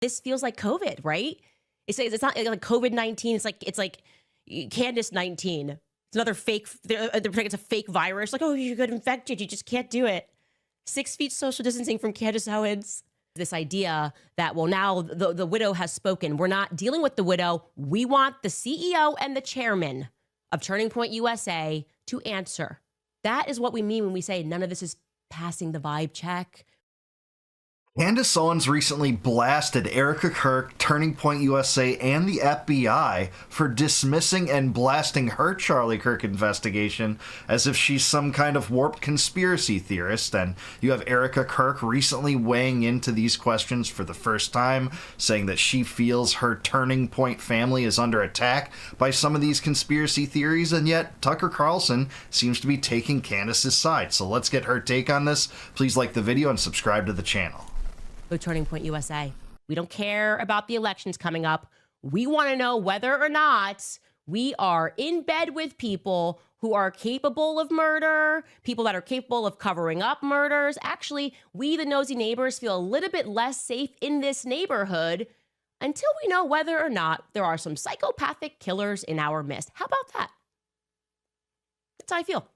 This feels like COVID, right? It's not like COVID-19. It's like Candace 19. It's another fake. They're saying it's a fake virus. Like, oh, you got infected. You just can't do it. 6 feet social distancing from Candace Owens. This idea that, well, now the widow has spoken. We're not dealing with the widow. We want the CEO and the chairman of Turning Point USA to answer. That is what we mean when we say none of this is passing the vibe check. Candace Owens recently blasted Erika Kirk, Turning Point USA, and the FBI for dismissing and blasting her Charlie Kirk investigation as if she's some kind of warped conspiracy theorist. And you have Erika Kirk recently weighing into these questions for the first time, saying that she feels her Turning Point family is under attack by some of these conspiracy theories, and yet Tucker Carlson seems to be taking Candace's side. So let's get her take on this. Please like the video and subscribe to the channel. Turning Point USA. We don't care about the elections coming up. We want to know whether or not we are in bed with people who are capable of murder, people that are capable of covering up murders. Actually, we, the nosy neighbors, feel a little bit less safe in this neighborhood until we know whether or not there are some psychopathic killers in our midst. How about that? That's how I feel.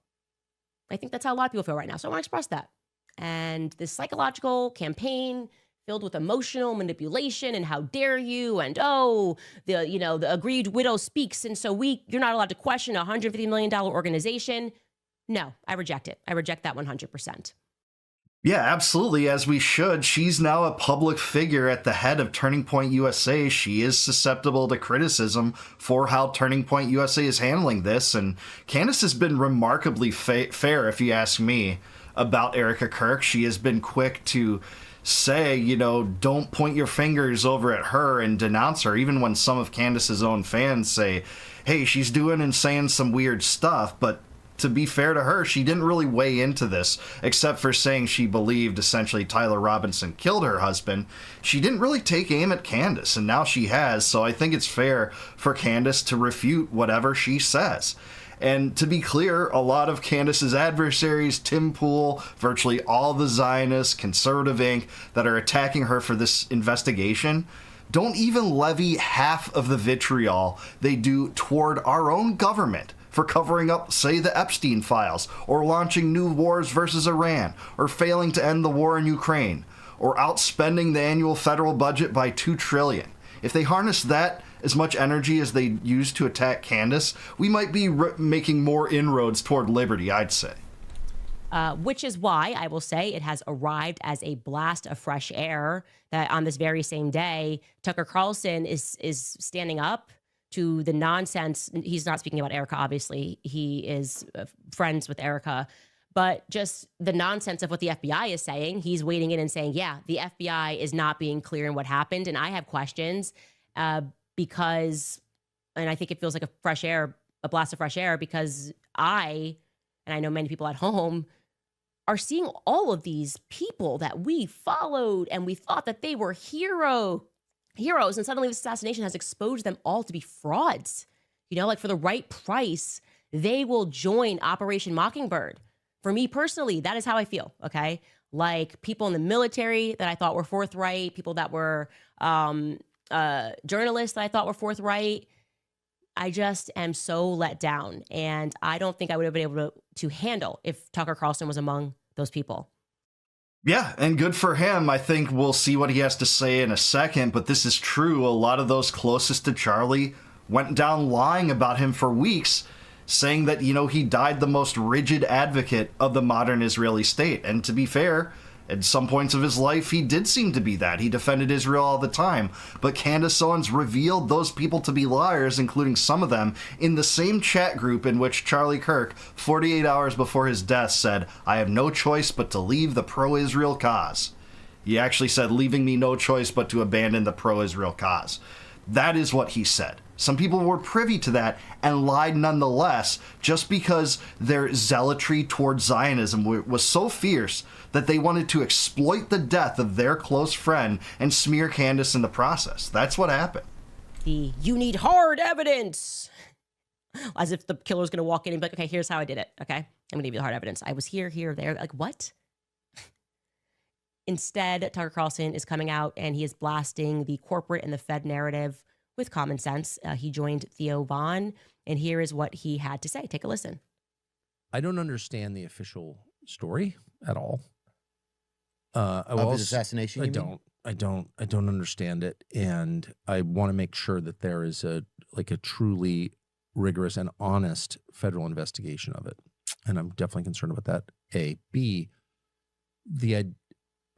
I think that's how a lot of people feel right now. So I want to express that. And this psychological campaign filled with emotional manipulation and how dare you, and the aggrieved widow speaks, and so you're not allowed to question a $150 million organization. No, I reject it. I reject that 100%. Yeah, absolutely, as we should. She's now a public figure at the head of Turning Point USA. She is susceptible to criticism for how Turning Point USA is handling this, and Candace has been remarkably fair, if you ask me, about Erika Kirk. She has been quick to say, don't point your fingers over at her and denounce her, even when some of Candace's own fans say, hey, she's doing and saying some weird stuff. But to be fair to her, she didn't really weigh into this, except for saying she believed essentially Tyler Robinson killed her husband. She didn't really take aim at Candace, and now she has, so I think it's fair for Candace to refute whatever she says. And to be clear, a lot of Candace's adversaries, Tim Pool, virtually all the Zionists, Conservative Inc., that are attacking her for this investigation, don't even levy half of the vitriol they do toward our own government for covering up, say, the Epstein files, or launching new wars versus Iran, or failing to end the war in Ukraine, or outspending the annual federal budget by $2 trillion. If they harness that as much energy as they use to attack Candace, we might be making more inroads toward liberty, I'd say. Which is why I will say it has arrived as a blast of fresh air that on this very same day, Tucker Carlson is standing up to the nonsense. He's not speaking about Erika, obviously. He is friends with Erika. But just the nonsense of what the FBI is saying, he's wading in and saying, yeah, the FBI is not being clear in what happened. And I have questions because, and I think it feels like a blast of fresh air, because and I know many people at home, are seeing all of these people that we followed and we thought that they were heroes. And suddenly this assassination has exposed them all to be frauds. Like for the right price, they will join Operation Mockingbird. For me personally, that is how I feel, okay? Like people in the military that I thought were forthright, people that were journalists that I thought were forthright. I just am so let down. And I don't think I would have been able to handle if Tucker Carlson was among those people. Yeah, and good for him. I think we'll see what he has to say in a second, but this is true. A lot of those closest to Charlie went down lying about him for weeks, saying that, he died the most rigid advocate of the modern Israeli state. And to be fair, at some points of his life, he did seem to be that. He defended Israel all the time. But Candace Owens revealed those people to be liars, including some of them, in the same chat group in which Charlie Kirk, 48 hours before his death, said, I have no choice but to leave the pro-Israel cause. He actually said, leaving me no choice but to abandon the pro-Israel cause. That is what he said. Some people were privy to that and lied nonetheless, just because their zealotry towards Zionism was so fierce that they wanted to exploit the death of their close friend and smear Candace in the process. That's what happened. You need hard evidence. As if the killer's going to walk in and be like, okay, here's how I did it. Okay, I'm going to give you the hard evidence. I was here, there. Like, what? Instead, Tucker Carlson is coming out and he is blasting the corporate and the Fed narrative with common sense. He joined Theo Von, and here is what he had to say. Take a listen. I don't understand the official story at all. Of his assassination, I don't understand it, and I want to make sure that there is a truly rigorous and honest federal investigation of it, and I'm definitely concerned about that. A, B,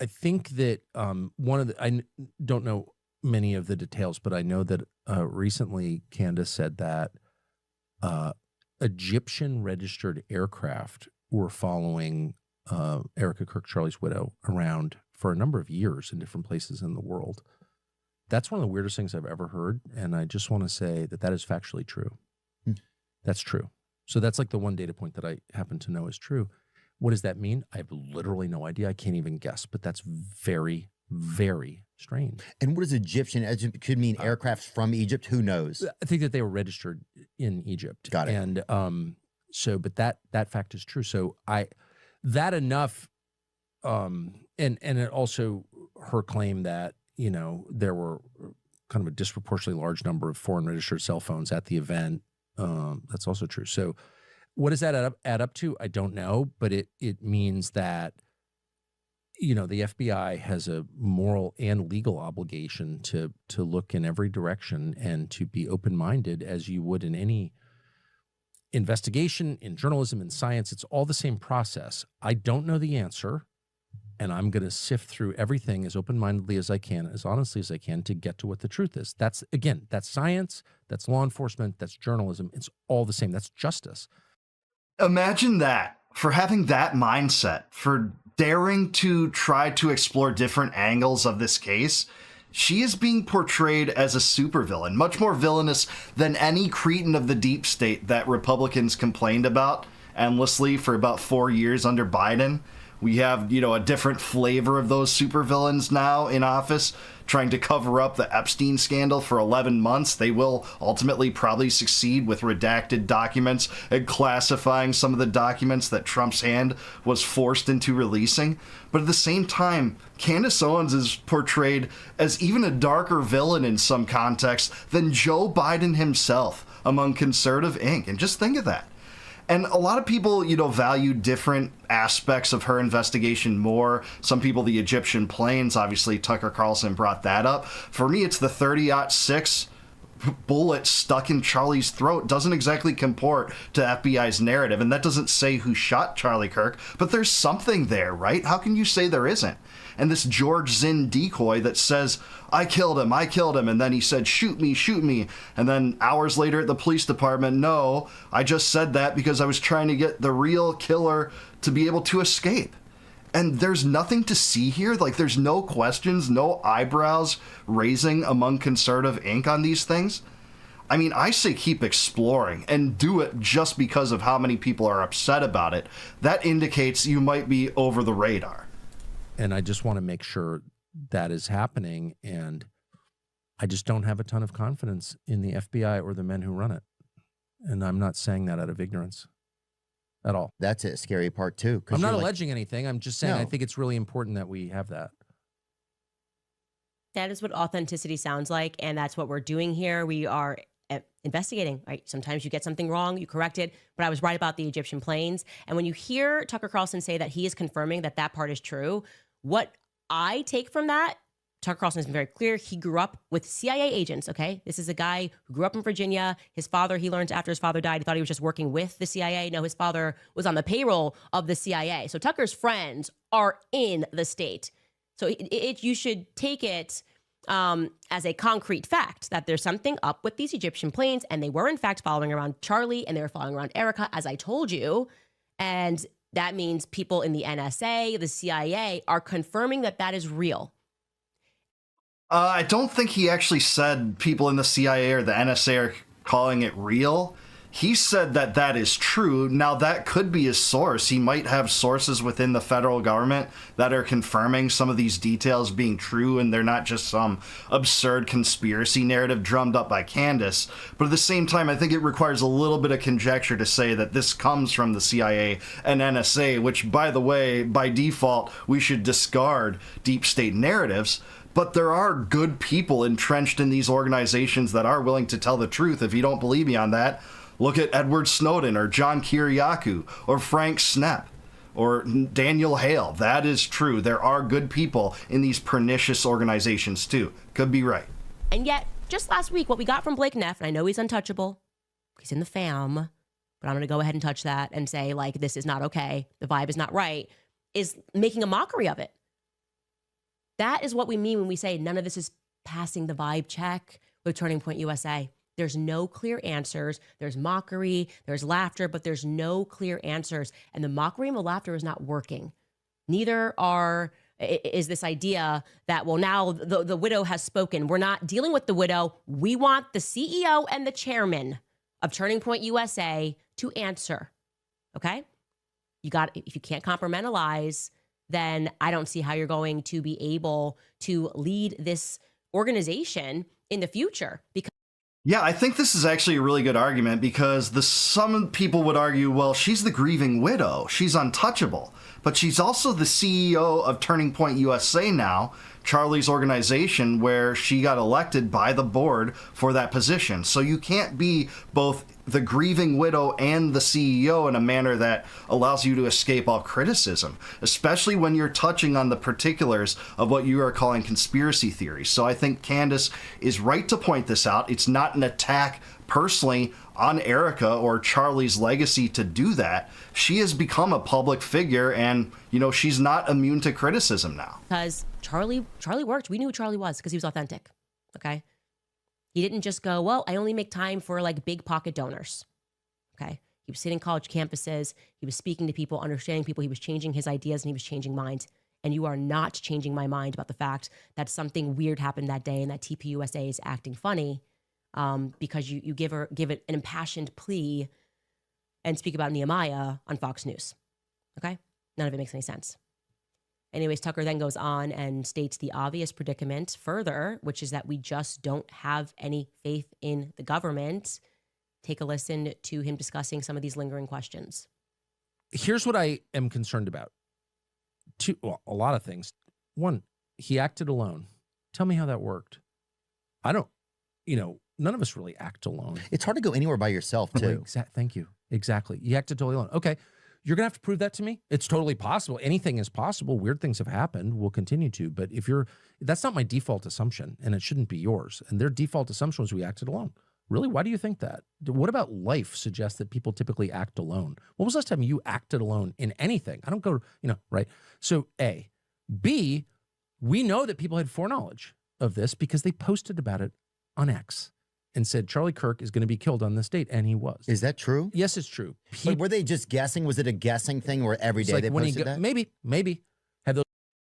I think that I don't know many of the details, but I know that recently Candace said that Egyptian registered aircraft were following Erika Kirk, Charlie's widow, around for a number of years in different places in the world. That's one of the weirdest things I've ever heard, and I just want to say that is factually true. That's true. So that's like the one data point that I happen to know is true. What does that mean? I have literally no idea. I can't even guess, but that's very, very strange. And what is Egyptian? It could mean aircrafts from Egypt. Who knows? I think that they were registered in Egypt. Got it. And but that fact is true. So and it also her claim that, there were kind of a disproportionately large number of foreign registered cell phones at the event. That's also true. So what does that add up to? I don't know, but it means that, the FBI has a moral and legal obligation to look in every direction and to be open-minded as you would in any investigation, in journalism, in science. It's all the same process. I don't know the answer, and I'm going to sift through everything as open-mindedly as I can, as honestly as I can, to get to what the truth is. That's science, that's law enforcement, that's journalism. It's all the same. That's justice. Imagine that, for having that mindset, for daring to try to explore different angles of this case. She is being portrayed as a supervillain, much more villainous than any cretin of the deep state that Republicans complained about endlessly for about 4 years under Biden. We have, a different flavor of those supervillains now in office, trying to cover up the Epstein scandal for 11 months. They will ultimately probably succeed with redacted documents and classifying some of the documents that Trump's hand was forced into releasing. But at the same time, Candace Owens is portrayed as even a darker villain in some contexts than Joe Biden himself among conservative Inc. And just think of that. And a lot of people, value different aspects of her investigation more. Some people, the Egyptian planes, obviously Tucker Carlson brought that up. For me, it's the 30-06 bullet stuck in Charlie's throat. Doesn't exactly comport to FBI's narrative. And that doesn't say who shot Charlie Kirk, but there's something there, right? How can you say there isn't? And this George Zinn decoy that says, I killed him, and then he said, shoot me, and then hours later at the police department, no, I just said that because I was trying to get the real killer to be able to escape. And there's nothing to see here. There's no questions, no eyebrows raising among conservative Inc. on these things. I mean, I say keep exploring and do it just because of how many people are upset about it. That indicates you might be over the radar. And I just want to make sure that is happening. And I just don't have a ton of confidence in the FBI or the men who run it. And I'm not saying that out of ignorance at all. That's a scary part, too. I'm not alleging anything. I'm just saying I think it's really important that we have that. That is what authenticity sounds like. And that's what we're doing here. We are investigating, right? Sometimes you get something wrong, you correct it, but I was right about the Egyptian planes. And when you hear Tucker Carlson say that he is confirming that part is true, what I take from that, Tucker Carlson has been very clear. He grew up with CIA agents, okay? This is a guy who grew up in Virginia. His father, he learned after his father died, he thought he was just working with the CIA. No, his father was on the payroll of the CIA. So Tucker's friends are in the state. So you should take it as a concrete fact that there's something up with these Egyptian planes, and they were in fact following around Charlie, and they were following around Erika, as I told you. And that means people in the NSA, the CIA, are confirming that is real. I don't think he actually said people in the CIA or the NSA are calling it real. He said that that is true. Now, that could be his source. He might have sources within the federal government that are confirming some of these details being true, and they're not just some absurd conspiracy narrative drummed up by Candace. But at the same time, I think it requires a little bit of conjecture to say that this comes from the CIA and NSA, which, by the way, by default, we should discard deep state narratives. But there are good people entrenched in these organizations that are willing to tell the truth. If you don't believe me on that, look at Edward Snowden or John Kiriakou or Frank Snepp or Daniel Hale. That is true. There are good people in these pernicious organizations too. Could be right. And yet, just last week, what we got from Blake Neff, and I know he's untouchable, he's in the fam, but I'm going to go ahead and touch that and say, like, this is not okay, the vibe is not right, is making a mockery of it. That is what we mean when we say none of this is passing the vibe check with Turning Point USA. There's no clear answers. There's mockery, there's laughter, but there's no clear answers. And the mockery and the laughter is not working. Neither is this idea that, well, now the widow has spoken. We're not dealing with the widow. We want the CEO and the chairman of Turning Point USA to answer. Okay? If you can't compartmentalize, then I don't see how you're going to be able to lead this organization in the future. Because yeah, I think this is actually a really good argument because some people would argue, well, she's the grieving widow. She's untouchable. But she's also the CEO of Turning Point USA now, Charlie's organization, where she got elected by the board for that position. So you can't be both the grieving widow and the CEO in a manner that allows you to escape all criticism, especially when you're touching on the particulars of what you are calling conspiracy theories. So I think Candace is right to point this out. It's not an attack personally on Erika or Charlie's legacy to do that. She has become a public figure, and she's not immune to criticism now. Because Charlie worked. We knew who Charlie was because he was authentic. Okay. He didn't just go, well, I only make time for like big pocket donors. Okay. He was sitting college campuses. He was speaking to people, understanding people. He was changing his ideas and he was changing minds. And you are not changing my mind about the fact that something weird happened that day and that TPUSA is acting funny because you give it an impassioned plea and speak about Nehemiah on Fox News. Okay. None of it makes any sense. Anyways, Tucker then goes on and states the obvious predicament further, which is that we just don't have any faith in the government. Take a listen to him discussing some of these lingering questions. Here's what I am concerned about. A lot of things. One, he acted alone. Tell me how that worked. I don't, none of us really act alone. It's hard to go anywhere by yourself, too. Thank you. Exactly. You acted totally alone. Okay. You're going to have to prove that to me. It's totally possible. Anything is possible. Weird things have happened. We'll continue to. But that's not my default assumption, and it shouldn't be yours. And their default assumption was we acted alone. Really? Why do you think that? What about life suggests that people typically act alone? When was the last time you acted alone in anything? I don't go, right? So A. B, we know that people had foreknowledge of this because they posted about it on X and said Charlie Kirk is going to be killed on this date, and he was. Is that true? Yes, it's true. But were they just guessing? Was it a guessing thing where every day they posted that? Maybe. Have those?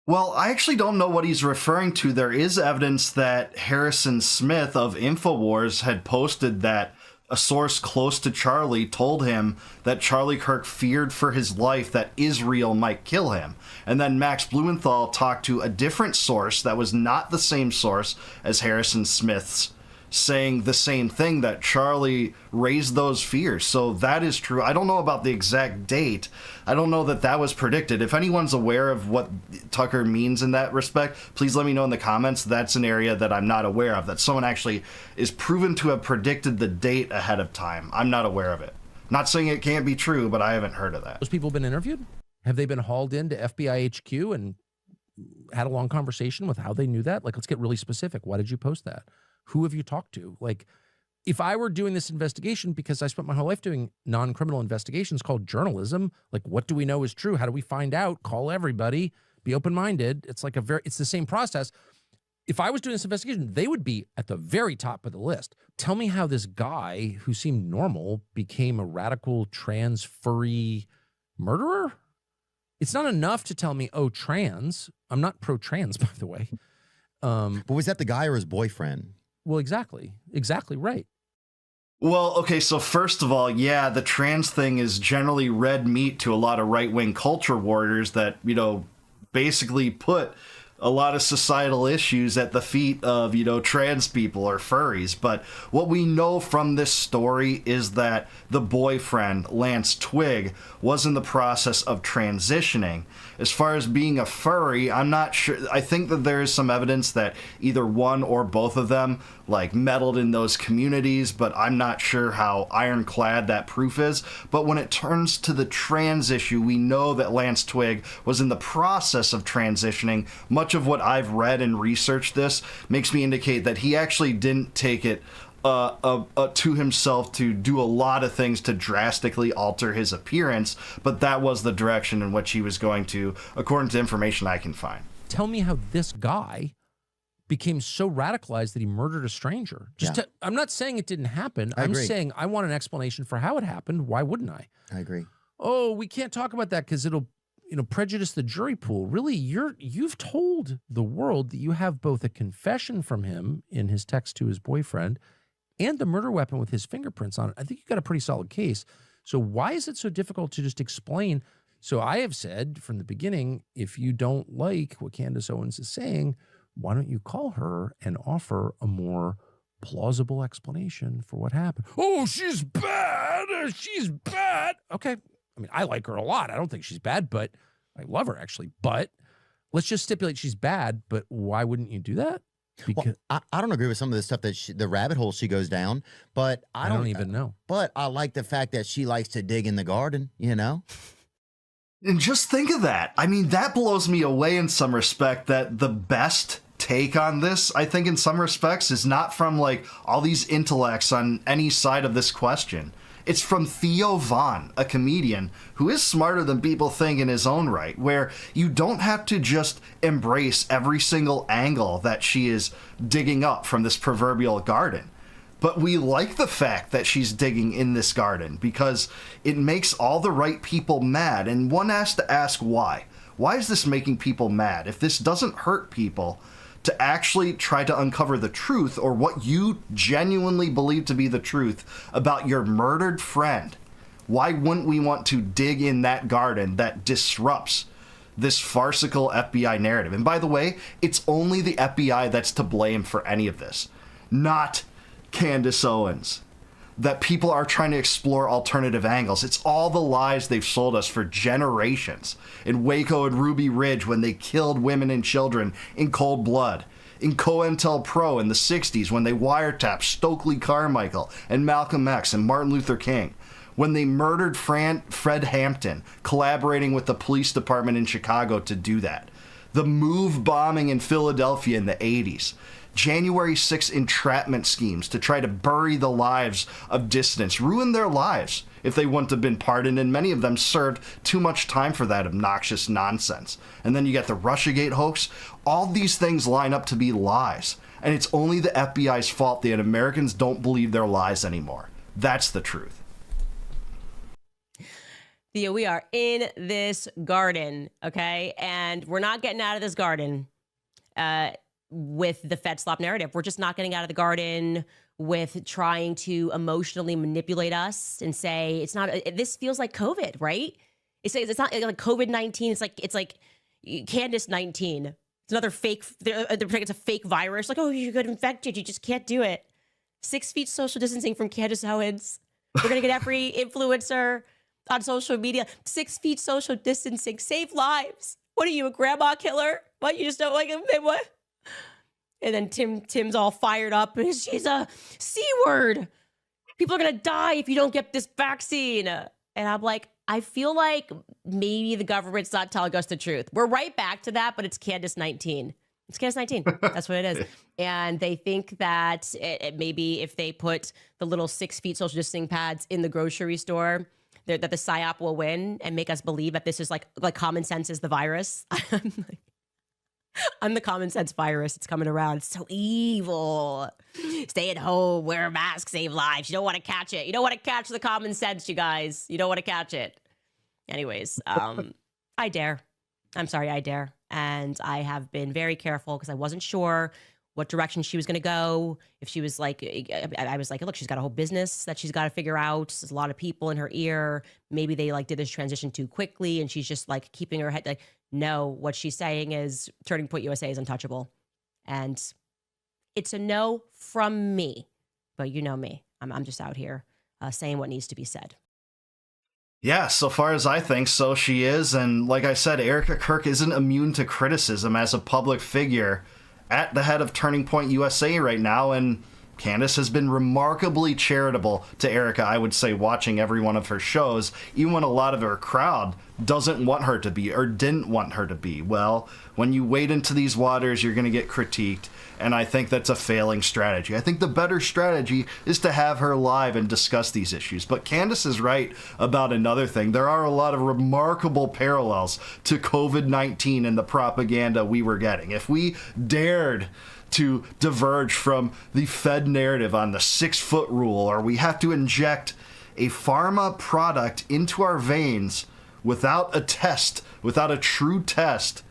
Well, I actually don't know what he's referring to. There is evidence that Harrison Smith of InfoWars had posted that a source close to Charlie told him that Charlie Kirk feared for his life that Israel might kill him. And then Max Blumenthal talked to a different source that was not the same source as Harrison Smith's, saying the same thing, that Charlie raised those fears. So that is true. I don't know about the exact date. I don't know that was predicted. If anyone's aware of what Tucker means in that respect, please let me know in the comments. That's an area that I'm not aware of, that someone actually is proven to have predicted the date ahead of time. I'm not aware of it. Not saying it can't be true, but I haven't heard of that. Those people been interviewed? Have they been hauled into FBI HQ and had a long conversation with how they knew that? Like, let's get really specific. Why did you post that? Who have you talked to? Like, if I were doing this investigation, because I spent my whole life doing non-criminal investigations called journalism, like, what do we know is true? How do we find out? Call everybody, be open-minded. It's like it's the same process. If I was doing this investigation, they would be at the very top of the list. Tell me how this guy who seemed normal became a radical trans furry murderer. It's not enough to tell me, oh, trans. I'm not pro-trans, by the way. But was that the guy or his boyfriend? Well, exactly right. Well, okay, so first of all, yeah, the trans thing is generally red meat to a lot of right-wing culture warriors that, basically put a lot of societal issues at the feet of, trans people or furries. But what we know from this story is that the boyfriend, Lance Twig, was in the process of transitioning. As far as being a furry, I'm not sure. I think that there is some evidence that either one or both of them meddled in those communities, but I'm not sure how ironclad that proof is. But when it turns to the trans issue, we know that Lance Twig was in the process of transitioning. Much of what I've read and researched this makes me indicate that he actually didn't take it to himself to do a lot of things to drastically alter his appearance, but that was the direction in which he was going to, according to information I can find. Tell me how this guy became so radicalized that he murdered a stranger. I'm not saying it didn't happen. I'm saying I want an explanation for how it happened. Why wouldn't I? I agree. Oh, we can't talk about that because it'll prejudice the jury pool. Really, you've told the world that you have both a confession from him in his text to his boyfriend and the murder weapon with his fingerprints on it. I think you've got a pretty solid case. So why is it so difficult to just explain? So I have said from the beginning, if you don't like what Candace Owens is saying, why don't you call her and offer a more plausible explanation for what happened? Oh, she's bad. She's bad. Okay. I mean, I like her a lot. I don't think she's bad, but I love her actually. But let's just stipulate she's bad. But why wouldn't you do that? Because I don't agree with some of the stuff that the rabbit hole she goes down, but I don't even know. But I like the fact that she likes to dig in the garden, And just think of that. I mean, that blows me away in some respect, that the best take on this, I think in some respects, is not from all these intellects on any side of this question. It's from Theo Von, a comedian who is smarter than people think in his own right, where you don't have to just embrace every single angle that she is digging up from this proverbial garden. But we like the fact that she's digging in this garden because it makes all the right people mad. And one has to ask why. Why is this making people mad? If this doesn't hurt people to actually try to uncover the truth, or what you genuinely believe to be the truth about your murdered friend, why wouldn't we want to dig in that garden that disrupts this farcical FBI narrative? And by the way, it's only the FBI that's to blame for any of this, not Candace Owens. That people are trying to explore alternative angles. It's all the lies they've sold us for generations. In Waco and Ruby Ridge, when they killed women and children in cold blood. In COINTELPRO in the 60s, when they wiretapped Stokely Carmichael and Malcolm X and Martin Luther King. When they murdered Fred Hampton, collaborating with the police department in Chicago to do that. The MOVE bombing in Philadelphia in the 80s. January 6 entrapment schemes to try to bury the lives of dissidents, ruin their lives if they wouldn't have been pardoned, and many of them served too much time for that obnoxious nonsense. And then you get the Russiagate hoax. All these things line up to be lies, and it's only the FBI's fault that Americans don't believe their lies anymore. That's the truth. Theo, we are in this garden, okay? And we're not getting out of this garden with the Fed slop narrative. We're just not getting out of the garden with trying to emotionally manipulate us and say it's not. This feels like COVID, right? It's not like COVID-19. It's like Candace 19. It's another fake. They're saying it's a fake virus. Like, oh, you got infected. You just can't do it. 6 feet social distancing from Candace Owens. We're gonna get every influencer on social media. 6 feet social distancing. Save lives. What are you, a grandma killer? What, you just don't like him? What? And then Tim's all fired up. She's a C word. People are going to die if you don't get this vaccine. And I'm like, I feel like maybe the government's not telling us the truth. We're right back to that, but it's Candace 19. It's Candace 19. That's what it is. And they think that maybe if they put the little 6 feet social distancing pads in the grocery store, that the PSYOP will win and make us believe that this is like common sense is the virus. I'm the common sense virus. It's coming around. It's so evil. Stay at home, wear a mask, save lives. You don't want to catch it. You don't want to catch the common sense, you guys. You don't want to catch it. Anyways, I dare. I'm sorry, I dare. And I have been very careful because I wasn't sure what direction she was going to go. If she was like, I was like, look, she's got a whole business that she's got to figure out. There's a lot of people in her ear. Maybe they like did this transition too quickly and she's just like keeping her head. Like, no, what she's saying is Turning Point USA is untouchable. And it's a no from me. But you know me. I'm just out here saying what needs to be said. Yeah, so far as I think so, she is. And like I said, Erika Kirk isn't immune to criticism as a public figure at the head of Turning Point USA right now. And Candace has been remarkably charitable to Erika, I would say, watching every one of her shows, even when a lot of her crowd doesn't want her to be or didn't want her to be. Well, when you wade into these waters, you're going to get critiqued. And I think that's a failing strategy. I think the better strategy is to have her live and discuss these issues. But Candace is right about another thing. There are a lot of remarkable parallels to COVID-19 and the propaganda we were getting. If we dared to diverge from the Fed narrative on the 6-foot rule, or we have to inject a pharma product into our veins without a test, without a true test,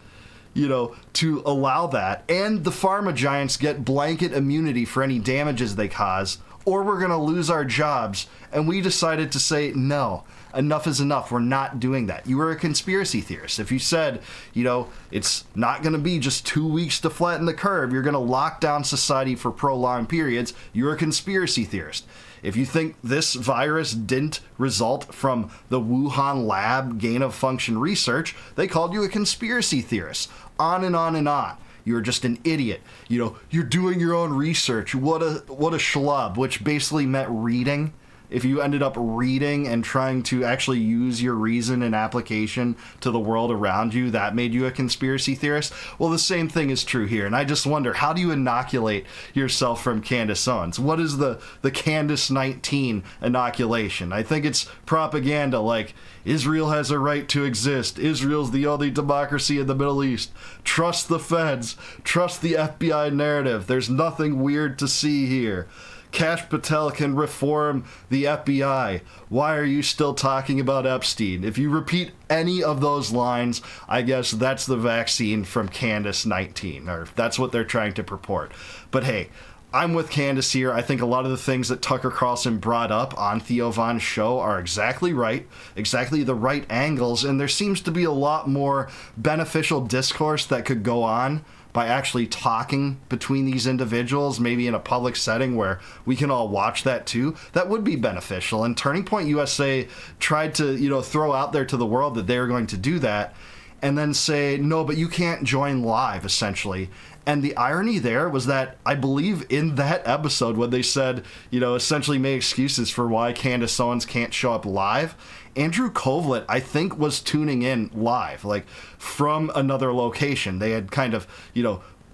to allow that, and the pharma giants get blanket immunity for any damages they cause, or we're going to lose our jobs, and we decided to say, no, enough is enough. We're not doing that. You were a conspiracy theorist. If you said, it's not going to be just 2 weeks to flatten the curve, you're going to lock down society for prolonged periods, you're a conspiracy theorist. If you think this virus didn't result from the Wuhan lab gain-of-function research, they called you a conspiracy theorist. On and on and on. You're just an idiot. You're doing your own research. What a schlub, which basically meant reading. If you ended up reading and trying to actually use your reason and application to the world around you, that made you a conspiracy theorist. Well, the same thing is true here. And I just wonder, how do you inoculate yourself from Candace Owens? What is the Candace 19 inoculation? I think it's propaganda like, Israel has a right to exist. Israel's the only democracy in the Middle East. Trust the feds. Trust the FBI narrative. There's nothing weird to see here. Kash Patel can reform the FBI. Why are you still talking about Epstein? If you repeat any of those lines, I guess that's the vaccine from Candace 19, or that's what they're trying to purport. But hey, I'm with Candace here. I think a lot of the things that Tucker Carlson brought up on Theo Von's show are exactly right, exactly the right angles, and there seems to be a lot more beneficial discourse that could go on by actually talking between these individuals, maybe in a public setting where we can all watch that too. That would be beneficial. And Turning Point USA tried to, throw out there to the world that they were going to do that and then say, no, but you can't join live, essentially. And the irony there was that I believe in that episode when they said, essentially made excuses for why Candace Owens can't show up live, Andrew Kovlet, I think, was tuning in live, like from another location. They had kind of,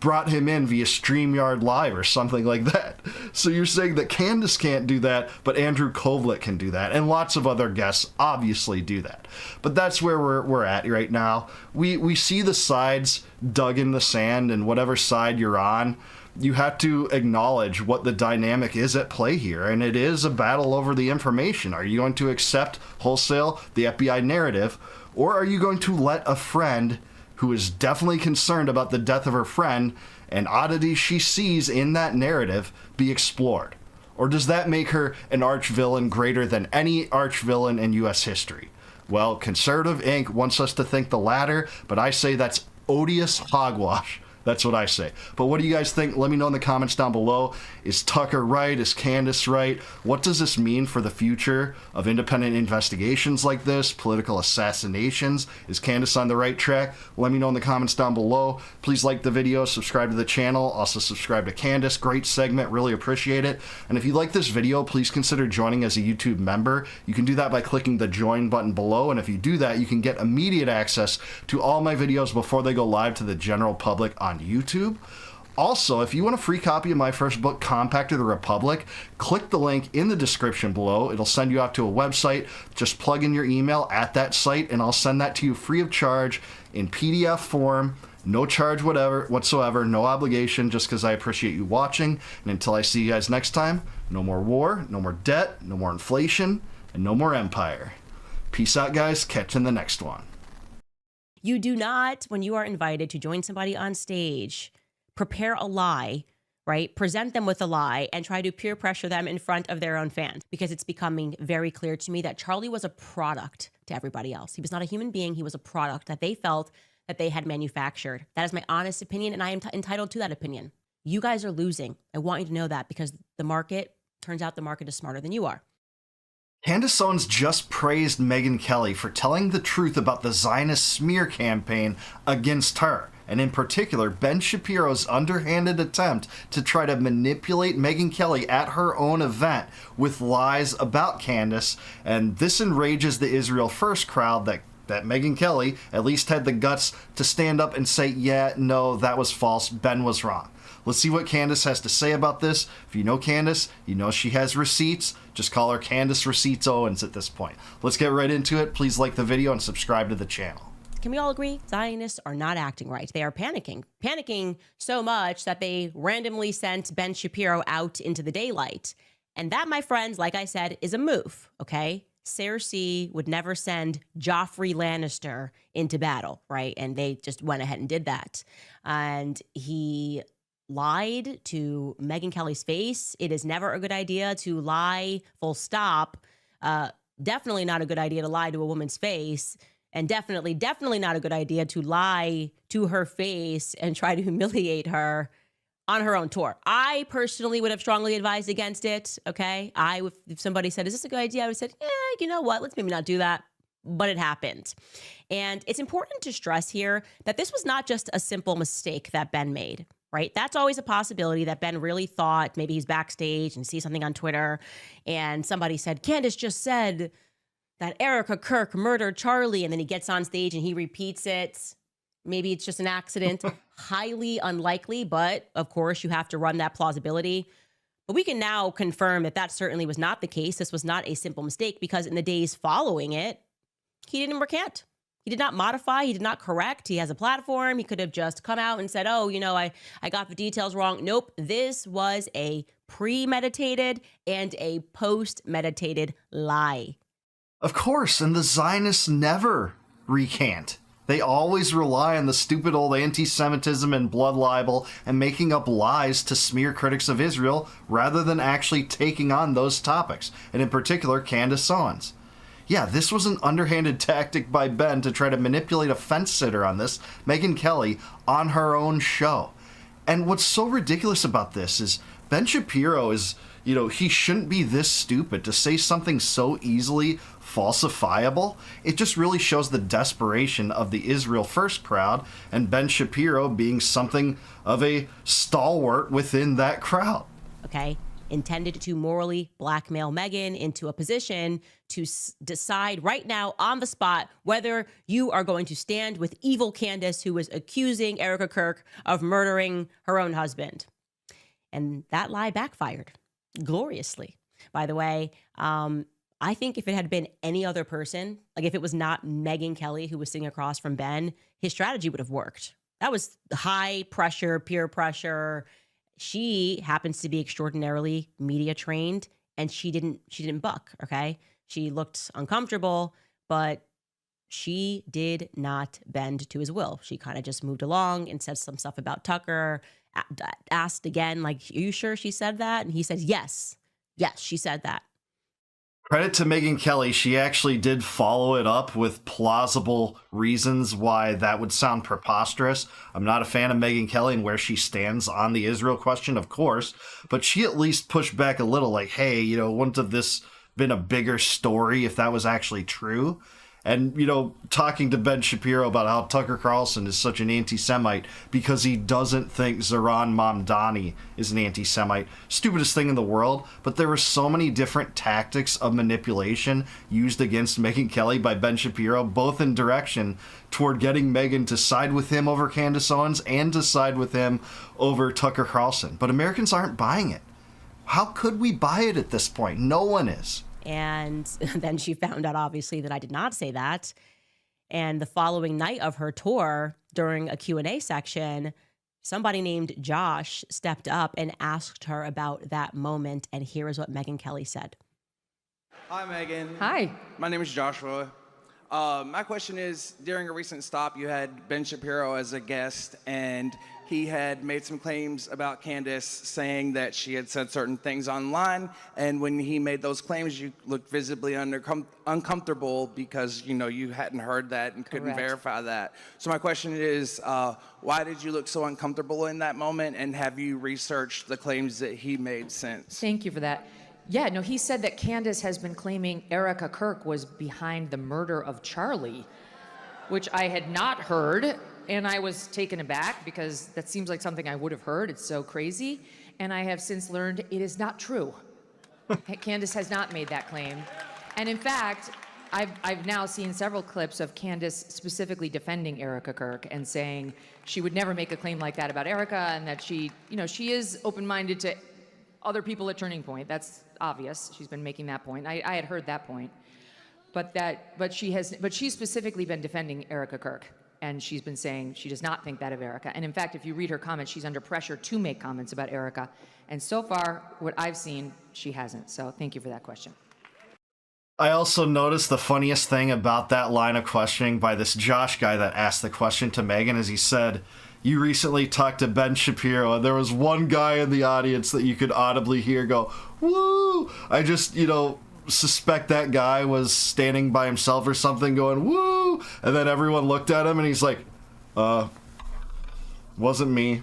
brought him in via StreamYard Live or something like that. So you're saying that Candace can't do that, but Andrew Kovlet can do that. And lots of other guests obviously do that. But that's where we're at right now. We see the sides dug in the sand, and whatever side you're on, you have to acknowledge what the dynamic is at play here. And it is a battle over the information. Are you going to accept wholesale the FBI narrative, or are you going to let a friend who is definitely concerned about the death of her friend and oddities she sees in that narrative be explored? Or does that make her an arch-villain greater than any arch-villain in U.S. history? Well, Conservative Inc. wants us to think the latter, but I say that's odious hogwash. That's what I say. But what do you guys think? Let me know in the comments down below. Is Tucker right? Is Candace right? What does this mean for the future of independent investigations like this? Political assassinations? Is Candace on the right track? Let me know in the comments down below. Please like the video, subscribe to the channel. Also subscribe to Candace. Great segment. Really appreciate it. And if you like this video, please consider joining as a YouTube member. You can do that by clicking the join button below. And if you do that, you can get immediate access to all my videos before they go live to the general public on YouTube. Also, if you want a free copy of my first book, Compact of the Republic, click the link in the description below. It'll send you off to a website. Just plug in your email at that site, and I'll send that to you free of charge in PDF form. No charge whatsoever, no obligation, just because I appreciate you watching. And until I see you guys next time, no more war, no more debt, no more inflation, and no more empire. Peace out, guys. Catch you in the next one. You do not, when you are invited to join somebody on stage, prepare a lie right? Present them with a lie and try to peer pressure them in front of their own fans, because it's becoming very clear to me that Charlie was a product to everybody else. He was not a human being. He was a product that they felt that they had manufactured. That is my honest opinion, and I am entitled to that opinion. You guys are losing. I want you to know that, because turns out the market is smarter than you are. Candace Owens just praised Megyn Kelly for telling the truth about the Zionist smear campaign against her, and in particular, Ben Shapiro's underhanded attempt to try to manipulate Megyn Kelly at her own event with lies about Candace, and this enrages the Israel First crowd that Megyn Kelly at least had the guts to stand up and say, yeah, no, that was false, Ben was wrong. Let's see what Candace has to say about this. If you know Candace, you know she has receipts. Just call her Candace Receipts Owens at this point. Let's get right into it. Please like the video and subscribe to the channel. Can we all agree? Zionists are not acting right. They are panicking so much that they randomly sent Ben Shapiro out into the daylight. And that, my friends, like I said, is a move, okay? Cersei would never send Joffrey Lannister into battle, right? And they just went ahead and did that. And he lied to Megyn Kelly's face. It is never a good idea to lie, full stop. Definitely not a good idea to lie to a woman's face. And definitely not a good idea to lie to her face and try to humiliate her on her own tour. I personally would have strongly advised against it, okay? If somebody said, is this a good idea? I would have said, yeah, you know what? Let's maybe not do that. But it happened. And it's important to stress here that this was not just a simple mistake that Ben made, right? That's always a possibility, that Ben really thought maybe he's backstage and sees something on Twitter and somebody said, Candace just said that Erika Kirk murdered Charlie, and then he gets on stage and he repeats it. Maybe it's just an accident. Highly unlikely, but of course you have to run that plausibility. But we can now confirm that that certainly was not the case. This was not a simple mistake, because in the days following it, he didn't recant. He did not modify. He did not correct. He has a platform. He could have just come out and said, oh, you know, I got the details wrong. Nope. This was a premeditated and a post-meditated lie. Of course, and the Zionists never recant. They always rely on the stupid old anti-Semitism and blood libel and making up lies to smear critics of Israel rather than actually taking on those topics, and in particular, Candace Owens. Yeah, this was an underhanded tactic by Ben to try to manipulate a fence sitter on this, Megyn Kelly, on her own show. And what's so ridiculous about this is Ben Shapiro is, he shouldn't be this stupid to say something so easily falsifiable. It just really shows the desperation of the Israel First crowd, and Ben Shapiro being something of a stalwart within that crowd. Okay. Intended to morally blackmail Megyn into a position to decide right now on the spot whether you are going to stand with evil Candace, who is accusing Erika Kirk of murdering her own husband. And that lie backfired gloriously. By the way, I think if it had been any other person, like if it was not Megyn Kelly who was sitting across from Ben, his strategy would have worked. That was high pressure, peer pressure. She happens to be extraordinarily media trained, and she didn't buck, okay? She looked uncomfortable, but she did not bend to his will. She kind of just moved along and said some stuff about Tucker, asked again, like, are you sure she said that? And he said, yes, she said that. Credit to Megyn Kelly, she actually did follow it up with plausible reasons why that would sound preposterous. I'm not a fan of Megyn Kelly and where she stands on the Israel question, of course, but she at least pushed back a little, like, hey, wouldn't have this been a bigger story if that was actually true? And, talking to Ben Shapiro about how Tucker Carlson is such an anti-Semite because he doesn't think Zohran Mamdani is an anti-Semite. Stupidest thing in the world. But there were so many different tactics of manipulation used against Megyn Kelly by Ben Shapiro, both in direction toward getting Megyn to side with him over Candace Owens and to side with him over Tucker Carlson. But Americans aren't buying it. How could we buy it at this point? No one is. And then she found out, obviously, that I did not say that. And the following night of her tour, during a Q&A section, somebody named Josh stepped up and asked her about that moment. And here is what Megyn Kelly said. Hi, Megyn. Hi. My name is Joshua. My question is, during a recent stop, you had Ben Shapiro as a guest, and he had made some claims about Candace, saying that she had said certain things online, and when he made those claims, you looked visibly uncomfortable because you hadn't heard that and couldn't Correct. verify that. So my question is, why did you look so uncomfortable in that moment, and have you researched the claims that he made since? Thank you for that. Yeah, no, he said that Candace has been claiming Erika Kirk was behind the murder of Charlie, which I had not heard, and I was taken aback because that seems like something I would have heard. It's so crazy. And I have since learned it is not true. Candace has not made that claim. And in fact, I've now seen several clips of Candace specifically defending Erika Kirk and saying she would never make a claim like that about Erika, and that she is open-minded to other people at Turning Point. That's obvious. She's been making that point. I had heard that point. But she's specifically been defending Erika Kirk, and she's been saying she does not think that of Erika. And in fact, if you read her comments, she's under pressure to make comments about Erika. And so far, what I've seen, she hasn't. So thank you for that question. I also noticed the funniest thing about that line of questioning by this Josh guy that asked the question to Megan is he said, "You recently talked to Ben Shapiro, and there was one guy in the audience that you could audibly hear go, woo!" I just, suspect that guy was standing by himself or something going, woo! And then everyone looked at him and he's like, wasn't me.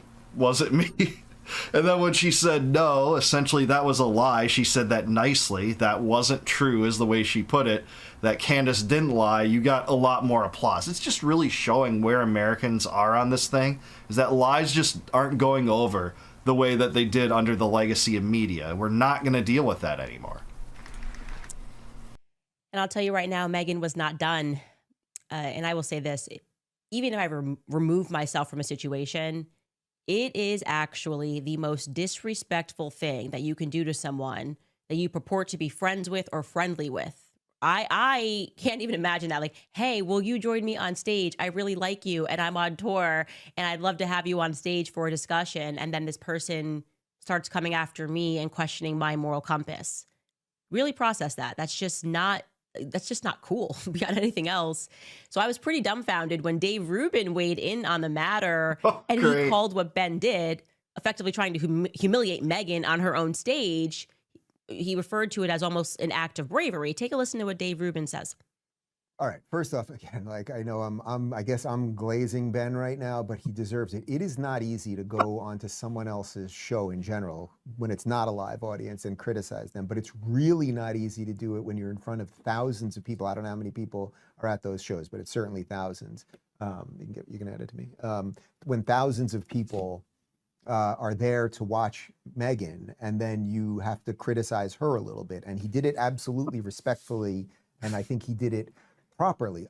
And then when she said no, essentially that was a lie. She said that nicely. That wasn't true is the way she put it. That Candace didn't lie. You got a lot more applause. It's just really showing where Americans are on this thing, is that lies just aren't going over the way that they did under the legacy of media. We're not going to deal with that anymore. And I'll tell you right now, Megan was not done. And I will say this, even if I remove myself from a situation, it is actually the most disrespectful thing that you can do to someone that you purport to be friends with or friendly with. I can't even imagine that. Like, hey, will you join me on stage? I really like you and I'm on tour and I'd love to have you on stage for a discussion. And then this person starts coming after me and questioning my moral compass. Really process that. That's just not cool beyond anything else. So I was pretty dumbfounded when Dave Rubin weighed in on the matter and great. he called what Ben did, effectively trying to humiliate Megan on her own stage. He referred to it as almost an act of bravery. Take a listen to what Dave Rubin says. All right. First off, again, I know I guess I'm glazing Ben right now, but he deserves it. It is not easy to go onto someone else's show in general when it's not a live audience and criticize them, but it's really not easy to do it when you're in front of thousands of people. I don't know how many people are at those shows, but it's certainly thousands. You can add it to me. When thousands of people are there to watch Megan, and then you have to criticize her a little bit, and he did it absolutely respectfully, and I think he did it properly.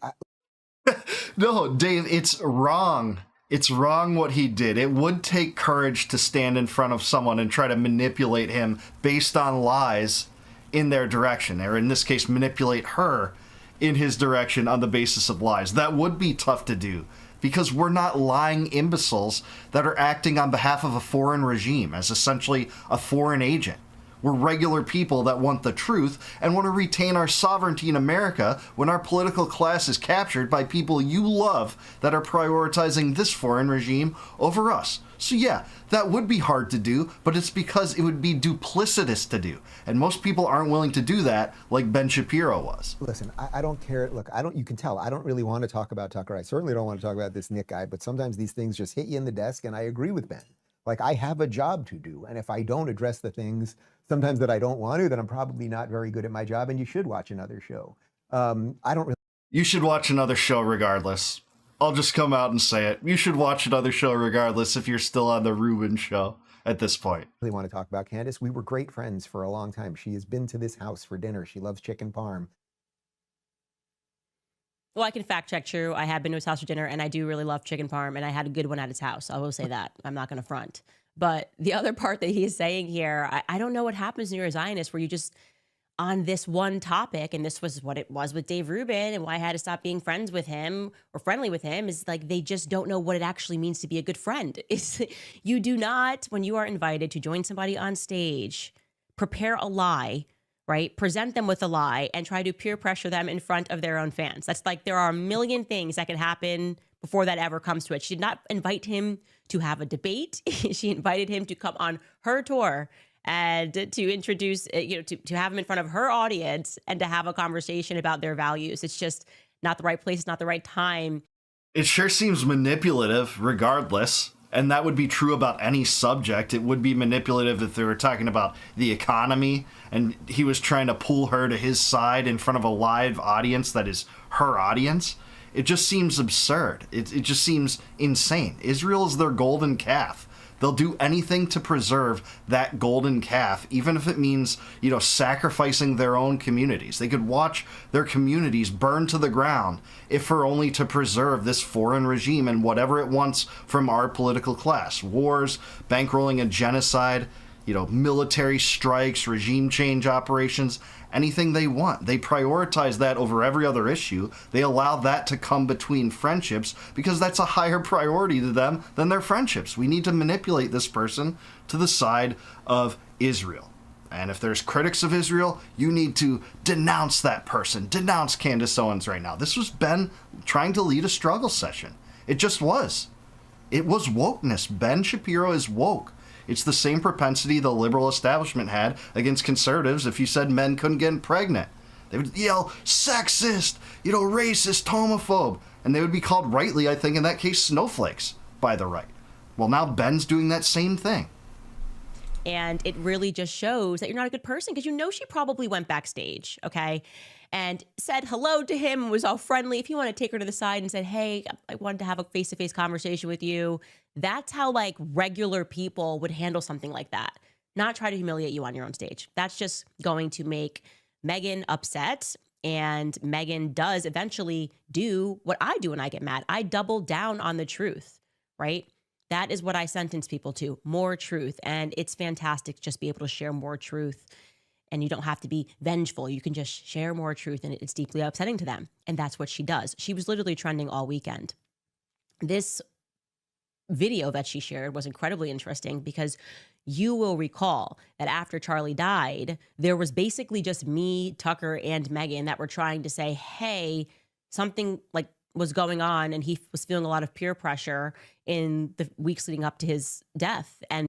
No, Dave, it's wrong. It's wrong what he did. It would take courage to stand in front of someone and try to manipulate him based on lies in their direction, or in this case, manipulate her in his direction on the basis of lies. That would be tough to do because we're not lying imbeciles that are acting on behalf of a foreign regime as essentially a foreign agent. We're regular people that want the truth and want to retain our sovereignty in America when our political class is captured by people you love that are prioritizing this foreign regime over us. So yeah, that would be hard to do, but it's because it would be duplicitous to do. And most people aren't willing to do that like Ben Shapiro was. Listen, I don't care. Look, you can tell, I don't really want to talk about Tucker. I certainly don't want to talk about this Nick guy, but sometimes these things just hit you in the desk, and I agree with Ben. Like, I have a job to do, and if I don't address the things sometimes that I don't want to, then I'm probably not very good at my job, and you should watch another show. I don't really... You should watch another show regardless. I'll just come out and say it. You should watch another show regardless if you're still on the Rubin show at this point. really want to talk about Candace. We were great friends for a long time. She has been to this house for dinner. She loves chicken parm. Well, I can fact check true. I have been to his house for dinner and I do really love chicken parm and I had a good one at his house. I will say that. I'm not going to front. But the other part that he is saying here, I don't know what happens when you're a Zionist where you just on this one topic, and this was what it was with Dave Rubin and why I had to stop being friends with him or friendly with him, is like they just don't know what it actually means to be a good friend. You do not, when you are invited to join somebody on stage, prepare a lie, right? Present them with a lie and try to peer pressure them in front of their own fans. That's like, there are a million things that can happen before that ever comes to it. She did not invite him to have a debate. She invited him to come on her tour and to introduce, to have him in front of her audience and to have a conversation about their values. It's just not the right place, not the right time. It sure seems manipulative regardless. And that would be true about any subject. It would be manipulative if they were talking about the economy and he was trying to pull her to his side in front of a live audience that is her audience. It just seems absurd. It just seems insane. Israel is their golden calf. They'll do anything to preserve that golden calf, even if it means, sacrificing their own communities. They could watch their communities burn to the ground if for only to preserve this foreign regime and whatever it wants from our political class. Wars, bankrolling a genocide, military strikes, regime change operations, anything they want. They prioritize that over every other issue. They allow that to come between friendships because that's a higher priority to them than their friendships. We need to manipulate this person to the side of Israel. And if there's critics of Israel, you need to denounce that person. Denounce Candace Owens right now. This was Ben trying to lead a struggle session. It just was. It was wokeness. Ben Shapiro is woke. It's the same propensity the liberal establishment had against conservatives if you said men couldn't get pregnant. They would yell, sexist, racist, homophobe. And they would be called rightly, I think, in that case, snowflakes by the right. Well, now Ben's doing that same thing. And it really just shows that you're not a good person because she probably went backstage, okay, and said hello to him, was all friendly. If you want to take her to the side and said, hey, I wanted to have a face-to-face conversation with you, that's how regular people would handle something like that. Not try to humiliate you on your own stage. That's just going to make Meghan upset. And Meghan does eventually do what I do when I get mad. I double down on the truth, right? That is what I sentence people to, more truth. And it's fantastic to just be able to share more truth. And you don't have to be vengeful. You can just share more truth, and it's deeply upsetting to them. And that's what she does. She was literally trending all weekend. This video that she shared was incredibly interesting because you will recall that after Charlie died, there was basically just me, Tucker, and Meghan that were trying to say, hey, something was going on, and he was feeling a lot of peer pressure in the weeks leading up to his death. And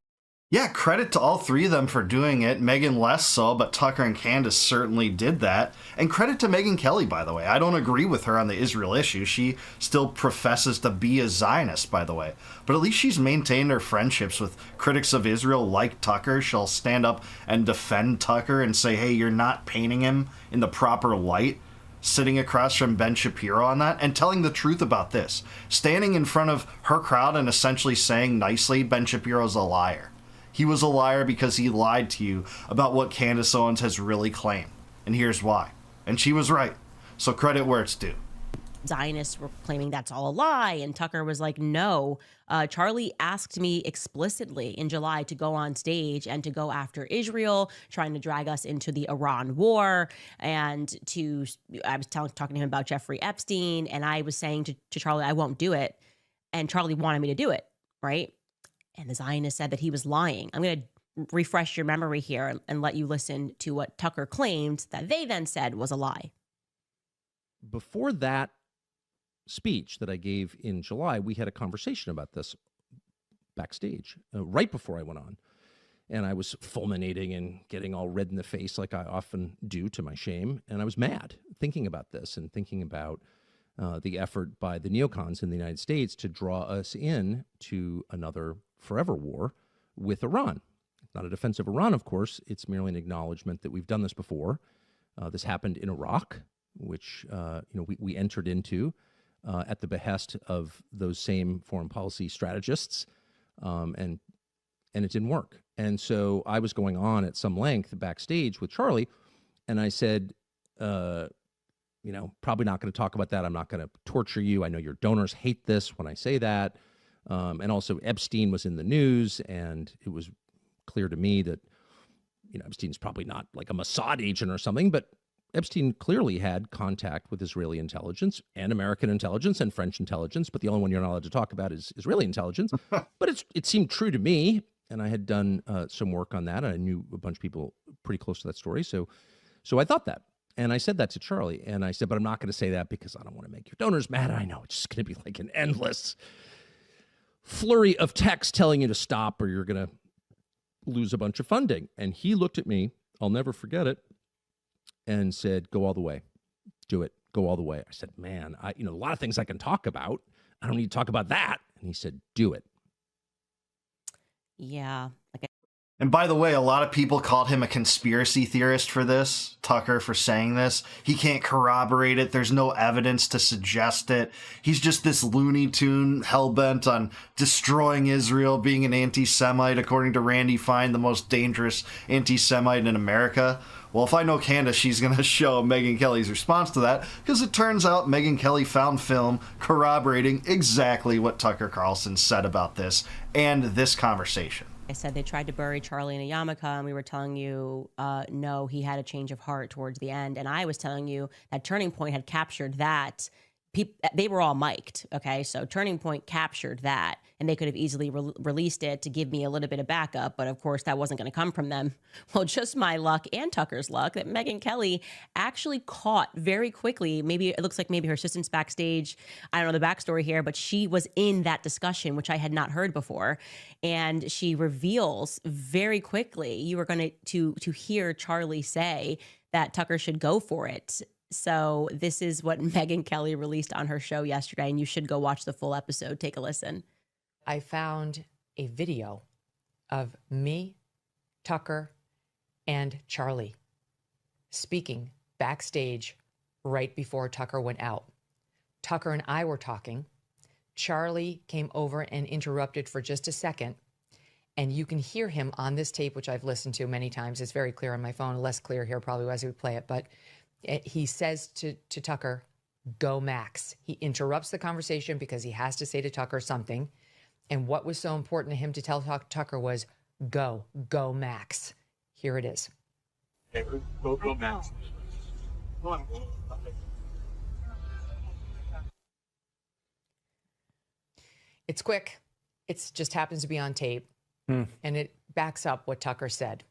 yeah, credit to all three of them for doing it. Meghan less so, but Tucker and Candace certainly did that. And credit to Megyn Kelly, by the way. I don't agree with her on the Israel issue. She still professes to be a Zionist, by the way. But at least she's maintained her friendships with critics of Israel like Tucker. She'll stand up and defend Tucker and say, hey, you're not painting him in the proper light. Sitting across from Ben Shapiro on that and telling the truth about this. Standing in front of her crowd and essentially saying nicely, Ben Shapiro's a liar. He was a liar because he lied to you about what Candace Owens has really claimed. And here's why. And she was right. So credit where it's due. Zionists were claiming that's all a lie. And Tucker was like, no. Charlie asked me explicitly in July to go on stage and to go after Israel, trying to drag us into the Iran war. And I was talking to him about Jeffrey Epstein. And I was saying to Charlie, I won't do it. And Charlie wanted me to do it, right? And the Zionist said that he was lying. I'm going to refresh your memory here and let you listen to what Tucker claimed that they then said was a lie. Before that speech that I gave in July, we had a conversation about this backstage right before I went on. And I was fulminating and getting all red in the face like I often do to my shame. And I was mad thinking about this and thinking about the effort by the neocons in the United States to draw us in to another forever war with Iran. It's not a defense of Iran, of course. It's merely an acknowledgement that we've done this before. This happened in Iraq, which we entered into at the behest of those same foreign policy strategists, and it didn't work. And so I was going on at some length backstage with Charlie, and I said, probably not going to talk about that. I'm not going to torture you. I know your donors hate this when I say that. And also Epstein was in the news, and it was clear to me that, Epstein's probably not like a Mossad agent or something, but Epstein clearly had contact with Israeli intelligence and American intelligence and French intelligence, but the only one you're not allowed to talk about is Israeli intelligence. But it seemed true to me, and I had done some work on that. I knew a bunch of people pretty close to that story, so I thought that. And I said that to Charlie, and I said, but I'm not going to say that because I don't want to make your donors mad. I know it's just going to be like an endless flurry of text telling you to stop or you're going to lose a bunch of funding. And he looked at me, I'll never forget it, and said, go all the way. Do it. Go all the way. I said, man, a lot of things I can talk about. I don't need to talk about that. And he said, do it. Yeah. And by the way, a lot of people called him a conspiracy theorist for this, Tucker, for saying this. He can't corroborate it. There's no evidence to suggest it. He's just this Looney Tune hell-bent on destroying Israel, being an anti-Semite, according to Randy Fine, the most dangerous anti-Semite in America. Well, if I know Candace, she's going to show Megyn Kelly's response to that, because it turns out Megyn Kelly found film corroborating exactly what Tucker Carlson said about this and this conversation. I said they tried to bury Charlie in a yarmulke, and we were telling you, no, he had a change of heart towards the end. And I was telling you that Turning Point had captured that. They were all mic'd, okay? So Turning Point captured that, and they could have easily released it to give me a little bit of backup, but of course that wasn't going to come from them. Well, just my luck and Tucker's luck that Megyn Kelly actually caught very quickly. Maybe it looks like maybe her assistant's backstage. I don't know the backstory here, but she was in that discussion, which I had not heard before, and she reveals very quickly, you were going to hear Charlie say that Tucker should go for it. So this is what Megyn Kelly released on her show yesterday, and you should go watch the full episode. Take a listen. I found a video of me, Tucker, and Charlie speaking backstage right before Tucker went out. Tucker and I were talking. Charlie came over and interrupted for just a second, and you can hear him on this tape, which I've listened to many times. It's very clear on my phone, less clear here probably as we play it, but he says to Tucker, go Max. He interrupts the conversation because he has to say to Tucker something. And what was so important to him to tell Tucker was, go Max. Here it is. Okay, go Max. Go on. It's quick. It just happens to be on tape. And it backs up what Tucker said.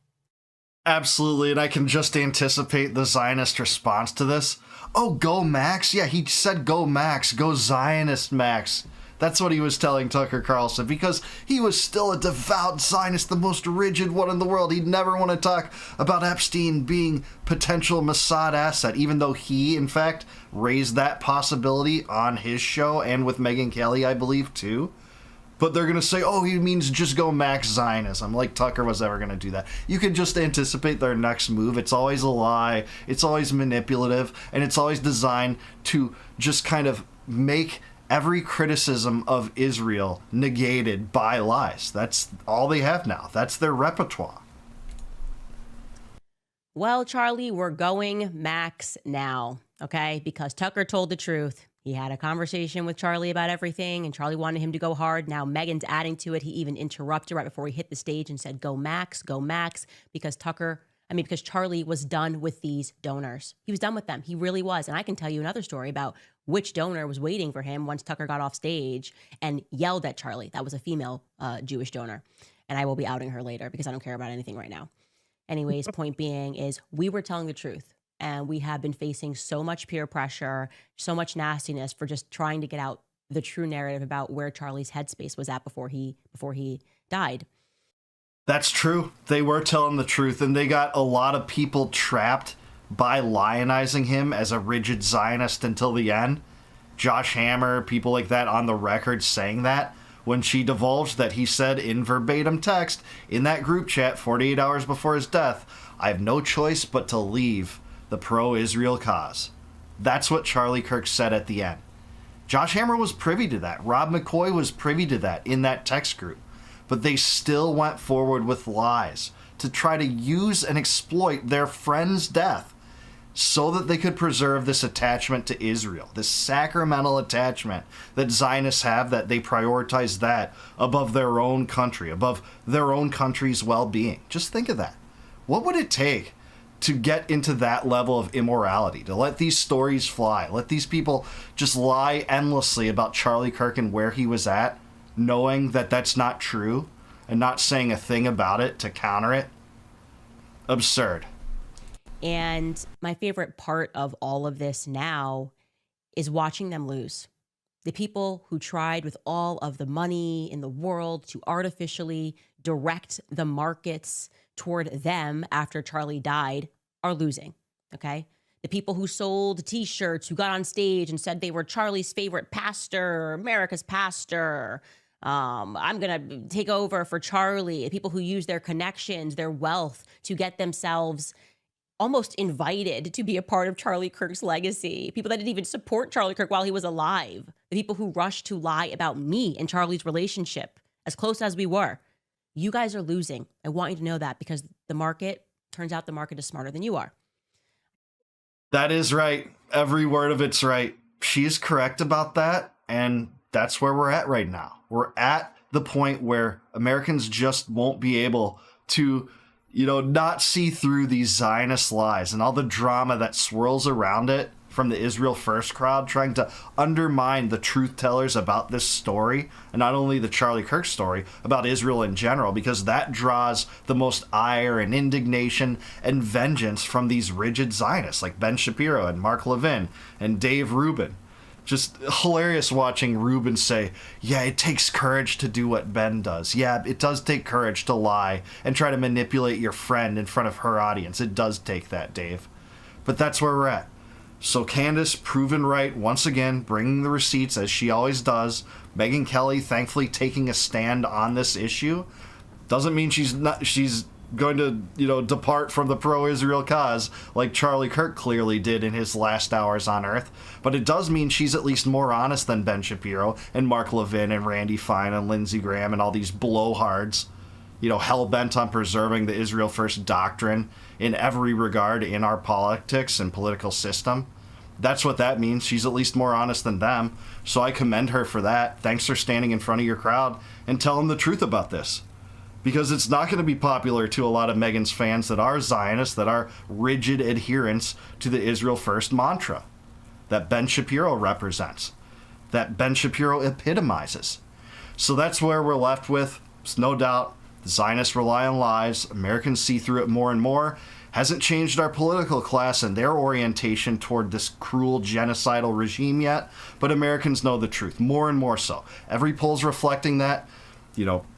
Absolutely, and I can just anticipate the Zionist response to this. Oh, go Max? Yeah, he said go Max, go Zionist Max. That's what he was telling Tucker Carlson, because he was still a devout Zionist, the most rigid one in the world. He'd never want to talk about Epstein being potential Mossad asset, even though he, in fact, raised that possibility on his show and with Megyn Kelly, I believe, too. But they're going to say, oh, he means just go Max Zionism, like Tucker was ever going to do that. You can just anticipate their next move. It's always a lie. It's always manipulative. And it's always designed to just kind of make every criticism of Israel negated by lies. That's all they have now. That's their repertoire. Well, Charlie, we're going Max now, okay? Because Tucker told the truth. He had a conversation with Charlie about everything, and Charlie wanted him to go hard. Now Megyn's adding to it. He even interrupted right before he hit the stage and said, go Max, because Charlie was done with these donors. He was done with them. He really was. And I can tell you another story about which donor was waiting for him once Tucker got off stage and yelled at Charlie. That was a female Jewish donor. And I will be outing her later because I don't care about anything right now. Anyways, point being is we were telling the truth. And we have been facing so much peer pressure, so much nastiness for just trying to get out the true narrative about where Charlie's headspace was at before he died. That's true. They were telling the truth, and they got a lot of people trapped by lionizing him as a rigid Zionist until the end. Josh Hammer, people like that on the record saying that when she divulged that he said in verbatim text in that group chat 48 hours before his death, I have no choice but to leave the pro-Israel cause. That's what Charlie Kirk said at the end. Josh Hammer was privy to that. Rob McCoy was privy to that in that text group. But they still went forward with lies to try to use and exploit their friend's death so that they could preserve this attachment to Israel, this sacramental attachment that Zionists have, that they prioritize that above their own country, above their own country's well-being. Just think of that. What would it take to get into that level of immorality, to let these stories fly, let these people just lie endlessly about Charlie Kirk and where he was at, knowing that that's not true and not saying a thing about it to counter it? Absurd. And my favorite part of all of this now is watching them lose. The people who tried with all of the money in the world to artificially direct the markets toward them after Charlie died are losing, okay? The people who sold t-shirts, who got on stage and said they were Charlie's favorite pastor, America's pastor, I'm going to take over for Charlie. The people who use their connections, their wealth to get themselves almost invited to be a part of Charlie Kirk's legacy. People that didn't even support Charlie Kirk while he was alive. The people who rushed to lie about me and Charlie's relationship, as close as we were. You guys are losing. I want you to know that, because the market, turns out the market is smarter than you are. That is right. Every word of it's right. She's correct about that. And that's where we're at right now. We're at the point where Americans just won't be able to, not see through these Zionist lies and all the drama that swirls around it from the Israel First crowd trying to undermine the truth tellers about this story, and not only the Charlie Kirk story, about Israel in general, because that draws the most ire and indignation and vengeance from these rigid Zionists like Ben Shapiro and Mark Levin and Dave Rubin. Just hilarious watching Rubin say, yeah, it takes courage to do what Ben does. Yeah, it does take courage to lie and try to manipulate your friend in front of her audience. It does take that, Dave. But that's where we're at. So Candace, proven right once again, bringing the receipts as she always does. Megyn Kelly, thankfully taking a stand on this issue. Doesn't mean she's going to, depart from the pro-Israel cause like Charlie Kirk clearly did in his last hours on Earth. But it does mean she's at least more honest than Ben Shapiro and Mark Levin and Randy Fine and Lindsey Graham and all these blowhards, hell-bent on preserving the Israel First doctrine in every regard in our politics and political system. That's what that means. She's at least more honest than them. So I commend her for that. Thanks for standing in front of your crowd and telling the truth about this. Because it's not going to be popular to a lot of Megyn's fans that are Zionists, that are rigid adherents to the Israel First mantra that Ben Shapiro represents, that Ben Shapiro epitomizes. So that's where we're left with. It's no doubt the Zionists rely on lies. Americans see through it more and more. Hasn't changed our political class and their orientation toward this cruel genocidal regime yet, but Americans know the truth, more and more so. Every poll's reflecting that.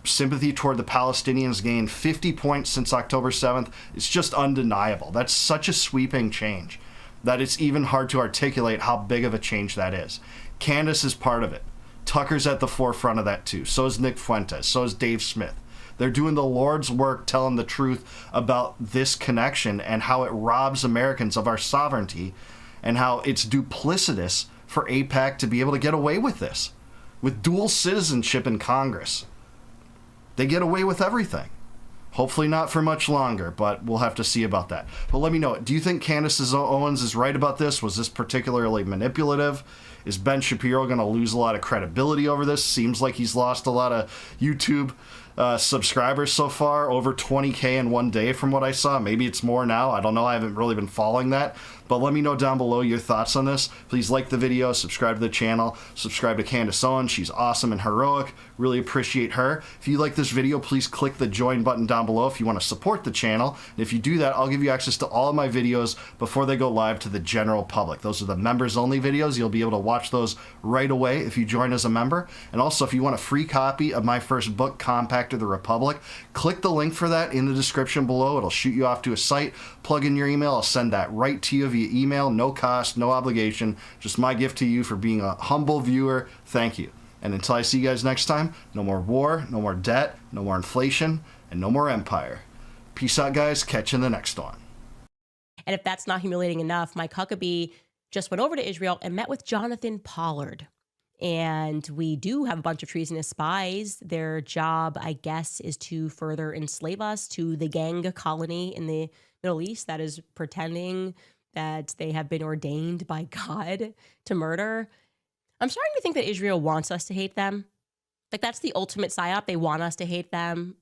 Sympathy toward the Palestinians gained 50 points since October 7th. It's just undeniable. That's such a sweeping change that it's even hard to articulate how big of a change that is. Candace is part of it. Tucker's at the forefront of that too. So is Nick Fuentes. So is Dave Smith. They're doing the Lord's work, telling the truth about this connection and how it robs Americans of our sovereignty and how it's duplicitous for AIPAC to be able to get away with this. With dual citizenship in Congress, they get away with everything. Hopefully not for much longer, but we'll have to see about that. But let me know, do you think Candace Owens is right about this? Was this particularly manipulative? Is Ben Shapiro going to lose a lot of credibility over this? Seems like he's lost a lot of YouTube subscribers so far, over 20K in one day from what I saw. Maybe it's more now. I don't know. I haven't really been following that. But let me know down below your thoughts on this. Please like the video, subscribe to the channel, subscribe to Candace Owens. She's awesome and heroic. Really appreciate her. If you like this video, please click the join button down below if you want to support the channel. And if you do that, I'll give you access to all of my videos before they go live to the general public. Those are the members only videos. You'll be able to watch those right away if you join as a member. And also, if you want a free copy of my first book, Compact of the Republic, click the link for that in the description below. It'll shoot you off to a site. Plug in your email. I'll send that right to you via email. No cost, no obligation. Just my gift to you for being a humble viewer. Thank you. And until I see you guys next time, no more war, no more debt, no more inflation, and no more empire. Peace out, guys. Catch you in the next one. And if that's not humiliating enough, Mike Huckabee just went over to Israel and met with Jonathan Pollard. And we do have a bunch of treasonous spies. Their job, I guess, is to further enslave us to the gang colony in the Middle East that is pretending that they have been ordained by God to murder. I'm starting to think that Israel wants us to hate them. Like, that's the ultimate psyop. They want us to hate them.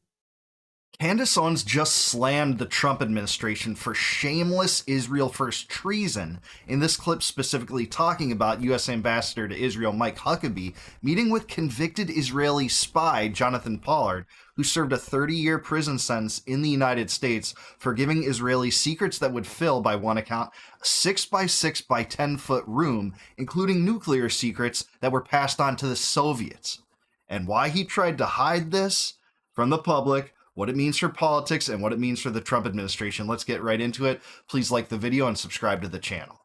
Candace Owens just slammed the Trump administration for shameless Israel first treason, in this clip specifically talking about U.S. Ambassador to Israel Mike Huckabee meeting with convicted Israeli spy Jonathan Pollard, who served a 30-year prison sentence in the United States for giving Israelis secrets that would fill, by one account, a 6 by 6 by 10-foot room, including nuclear secrets that were passed on to the Soviets. And why he tried to hide this from the public, what it means for politics, and what it means for the Trump administration. Let's get right into it. Please like the video and subscribe to the channel.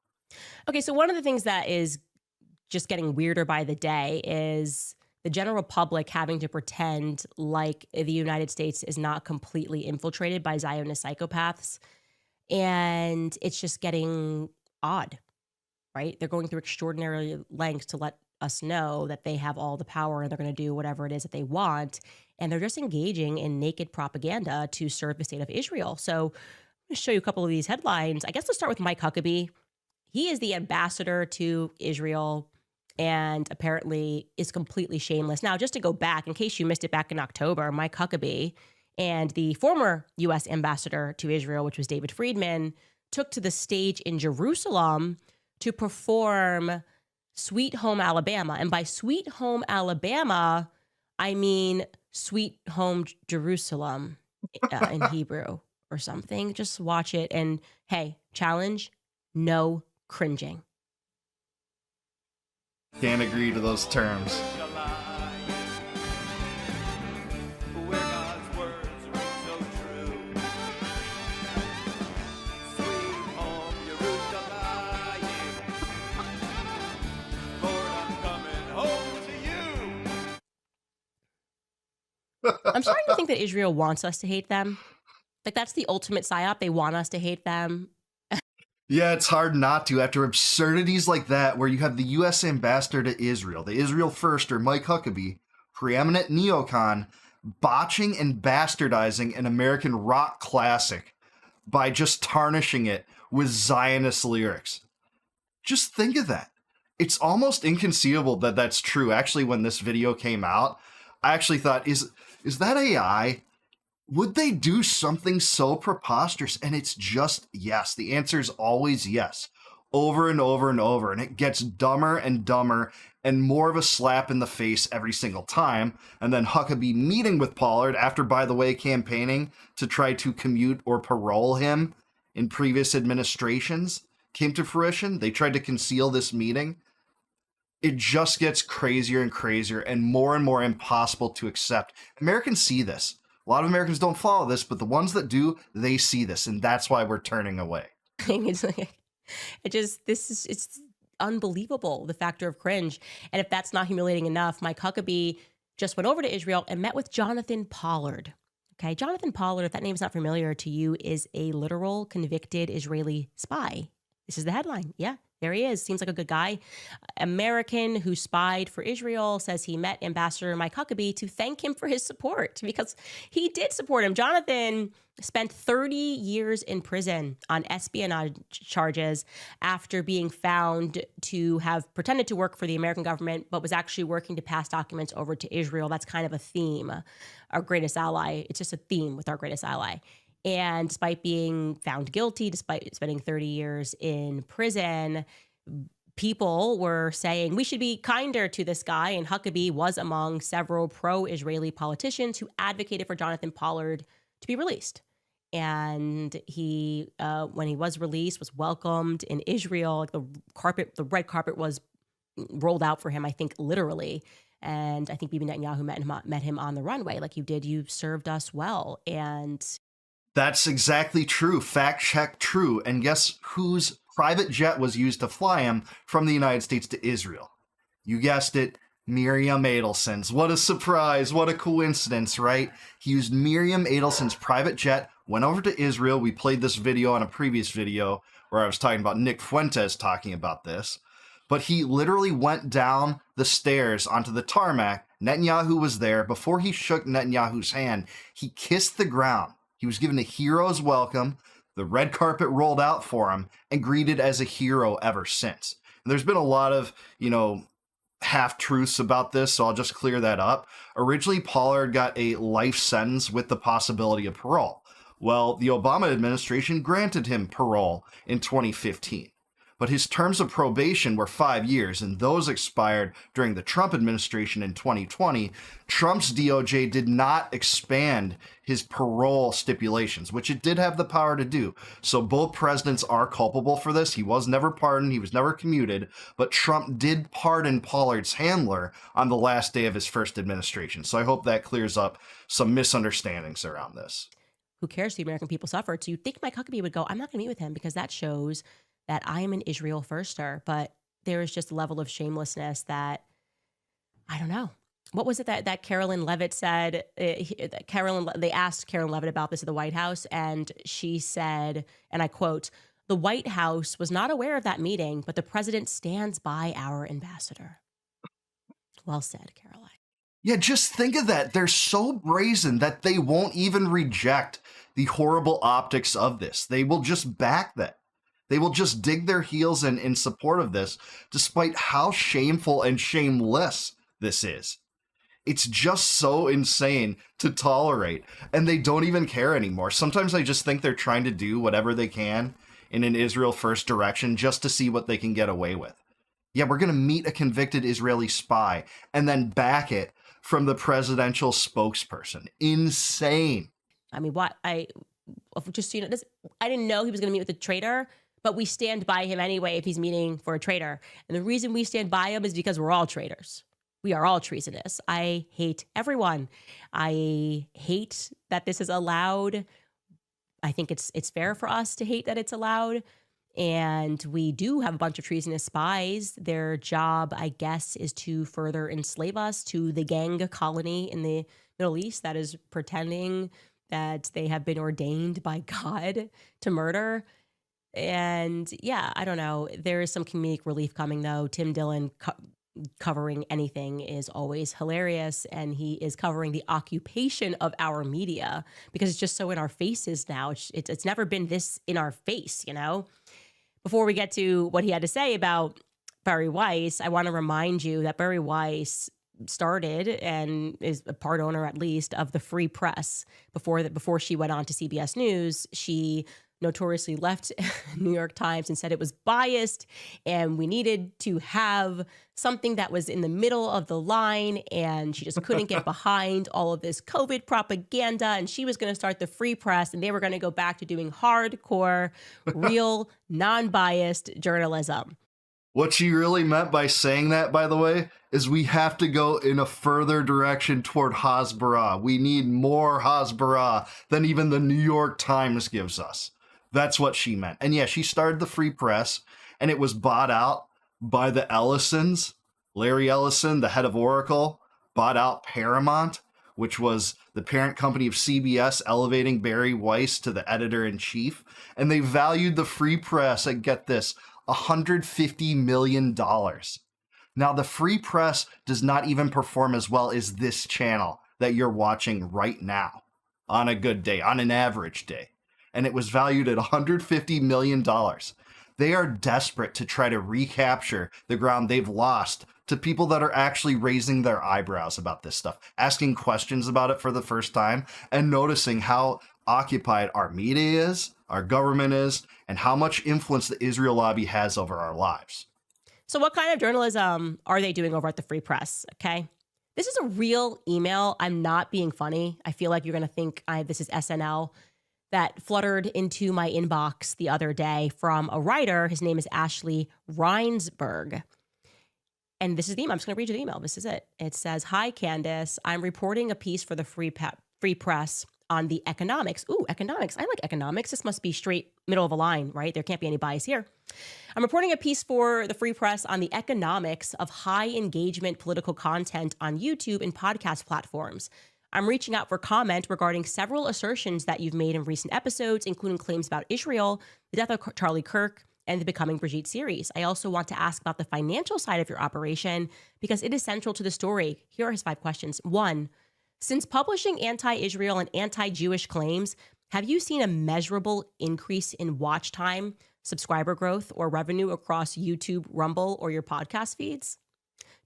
Okay, so one of the things that is just getting weirder by the day is the general public having to pretend like the United States is not completely infiltrated by Zionist psychopaths. And it's just getting odd, right? They're going through extraordinary lengths to let us know that they have all the power and they're going to do whatever it is that they want. And they're just engaging in naked propaganda to serve the state of Israel. So I'm going to show you a couple of these headlines. I guess let's start with Mike Huckabee. He is the ambassador to Israel and apparently is completely shameless. Now, just to go back, in case you missed it back in October, Mike Huckabee and the former U.S. ambassador to Israel, which was David Friedman, took to the stage in Jerusalem to perform Sweet Home Alabama. And by Sweet Home Alabama, I mean Sweet Home Jerusalem in Hebrew or something. Just watch it. And hey, challenge, no cringing. Can't agree to those terms. I'm starting to think that Israel wants us to hate them. Like, that's the ultimate psyop. They want us to hate them. Yeah, it's hard not to after absurdities like that, where you have the U.S. ambassador to Israel, the Israel firster Mike Huckabee, preeminent neocon, botching and bastardizing an American rock classic by just tarnishing it with Zionist lyrics. Just think of that. It's almost inconceivable that that's true. Actually, when this video came out, I actually thought, is that AI? Would they do something so preposterous? And it's just yes. The answer is always yes, over and over and over. And it gets dumber and dumber and more of a slap in the face every single time. And then Huckabee meeting with Pollard after, by the way, campaigning to try to commute or parole him in previous administrations came to fruition. They tried to conceal this meeting. It just gets crazier and crazier and more impossible to accept. Americans see this. A lot of Americans don't follow this, but the ones that do, they see this, and that's why we're turning away. It's like, it's unbelievable, the factor of cringe. And if that's not humiliating enough, Mike Huckabee just went over to Israel and met with Jonathan Pollard. Okay, Jonathan Pollard, if that name's not familiar to you, is a literal convicted Israeli spy. This is the headline. Yeah, there he is. Seems like a good guy. American who spied for Israel says he met Ambassador Mike Huckabee to thank him for his support, because he did support him. Jonathan spent 30 years in prison on espionage charges after being found to have pretended to work for the American government, but was actually working to pass documents over to Israel. That's kind of a theme. Our greatest ally. It's just a theme with our greatest ally. And despite being found guilty, despite spending 30 years in prison, people were saying we should be kinder to this guy. And Huckabee was among several pro-Israeli politicians who advocated for Jonathan Pollard to be released. And he, when he was released, was welcomed in Israel. Like the red carpet was rolled out for him, I think, literally. And I think Bibi Netanyahu met him on the runway. Like, you served us well. And that's exactly true. Fact check true. And guess whose private jet was used to fly him from the United States to Israel? You guessed it, Miriam Adelson's. What a surprise. What a coincidence, right? He used Miriam Adelson's private jet, went over to Israel. We played this video on a previous video where I was talking about Nick Fuentes talking about this. But he literally went down the stairs onto the tarmac. Netanyahu was there. Before he shook Netanyahu's hand, he kissed the ground. He was given a hero's welcome. The red carpet rolled out for him and greeted as a hero ever since. And there's been a lot of, half-truths about this, so I'll just clear that up. Originally, Pollard got a life sentence with the possibility of parole. Well, the Obama administration granted him parole in 2015. But his terms of probation were 5 years, and those expired during the Trump administration in 2020. Trump's DOJ did not expand his parole stipulations, which it did have the power to do. So both presidents are culpable for this. He was never pardoned. He was never commuted. But Trump did pardon Pollard's handler on the last day of his first administration. So I hope that clears up some misunderstandings around this. Who cares? The American people suffered. So you'd think Mike Huckabee would go, I'm not going to meet with him because that shows that I am an Israel firster. But there is just a level of shamelessness that, I don't know. What was it that Carolyn Levitt said? They asked Carolyn Levitt about this at the White House, and she said, and I quote, "The White House was not aware of that meeting, but the president stands by our ambassador." Well said, Caroline. Yeah, just think of that. They're so brazen that they won't even reject the horrible optics of this. They will just back that. They will just dig their heels in support of this, despite how shameful and shameless this is. It's just so insane to tolerate, and they don't even care anymore. Sometimes I just think they're trying to do whatever they can in an Israel first direction just to see what they can get away with. Yeah, we're going to meet a convicted Israeli spy and then back it from the presidential spokesperson. Insane. I mean, just so you know, I didn't know he was going to meet with a traitor, but we stand by him anyway if he's meeting for a traitor. And the reason we stand by him is because we're all traitors. We are all treasonous. I hate everyone. I hate that this is allowed. I think it's fair for us to hate that it's allowed. And we do have a bunch of treasonous spies. Their job, I guess, is to further enslave us to the gang colony in the Middle East that is pretending that they have been ordained by God to murder. And yeah, I don't know. There is some comedic relief coming, though. Tim Dillon covering anything is always hilarious. And he is covering the occupation of our media because it's just so in our faces now. It's never been this in our face, you know? Before we get to what he had to say about Bari Weiss, I want to remind you that Bari Weiss started and is a part owner, at least, of the Free Press. Before she went on to CBS News, she notoriously left New York Times and said it was biased and we needed to have something that was in the middle of the line, and she just couldn't get behind all of this COVID propaganda, and she was going to start the Free Press and they were going to go back to doing hardcore, real, non-biased journalism. What she really meant by saying that, by the way, is we have to go in a further direction toward Hasbara. We need more Hasbara than even the New York Times gives us. That's what she meant. And yeah, she started the Free Press, and it was bought out by the Ellisons. Larry Ellison, the head of Oracle, bought out Paramount, which was the parent company of CBS, elevating Bari Weiss to the editor-in-chief. And they valued the Free Press at, get this, $150 million. Now, the Free Press does not even perform as well as this channel that you're watching right now on a good day, on an average day. And it was valued at $150 million. They are desperate to try to recapture the ground they've lost to people that are actually raising their eyebrows about this stuff, asking questions about it for the first time, and noticing how occupied our media is, our government is, and how much influence the Israel lobby has over our lives. So what kind of journalism are they doing over at the Free Press? Okay. This is a real email. I'm not being funny. I feel like you're going to think this is SNL. That fluttered into my inbox the other day from a writer. His name is Ashley Reinsberg. And this is the email. I'm just going to read you the email. This is it. It says, "Hi, Candace. I'm reporting a piece for the Free Press on the economics." Ooh, economics. I like economics. This must be straight middle of a line, right? There can't be any bias here. "I'm reporting a piece for the Free Press on the economics of high engagement political content on YouTube and podcast platforms. I'm reaching out for comment regarding several assertions that you've made in recent episodes, including claims about Israel, the death of Charlie Kirk, and the Becoming Brigitte series. I also want to ask about the financial side of your operation because it is central to the story. Here are his 5 questions. 1, since publishing anti-Israel and anti-Jewish claims, have you seen a measurable increase in watch time, subscriber growth, or revenue across YouTube, Rumble, or your podcast feeds?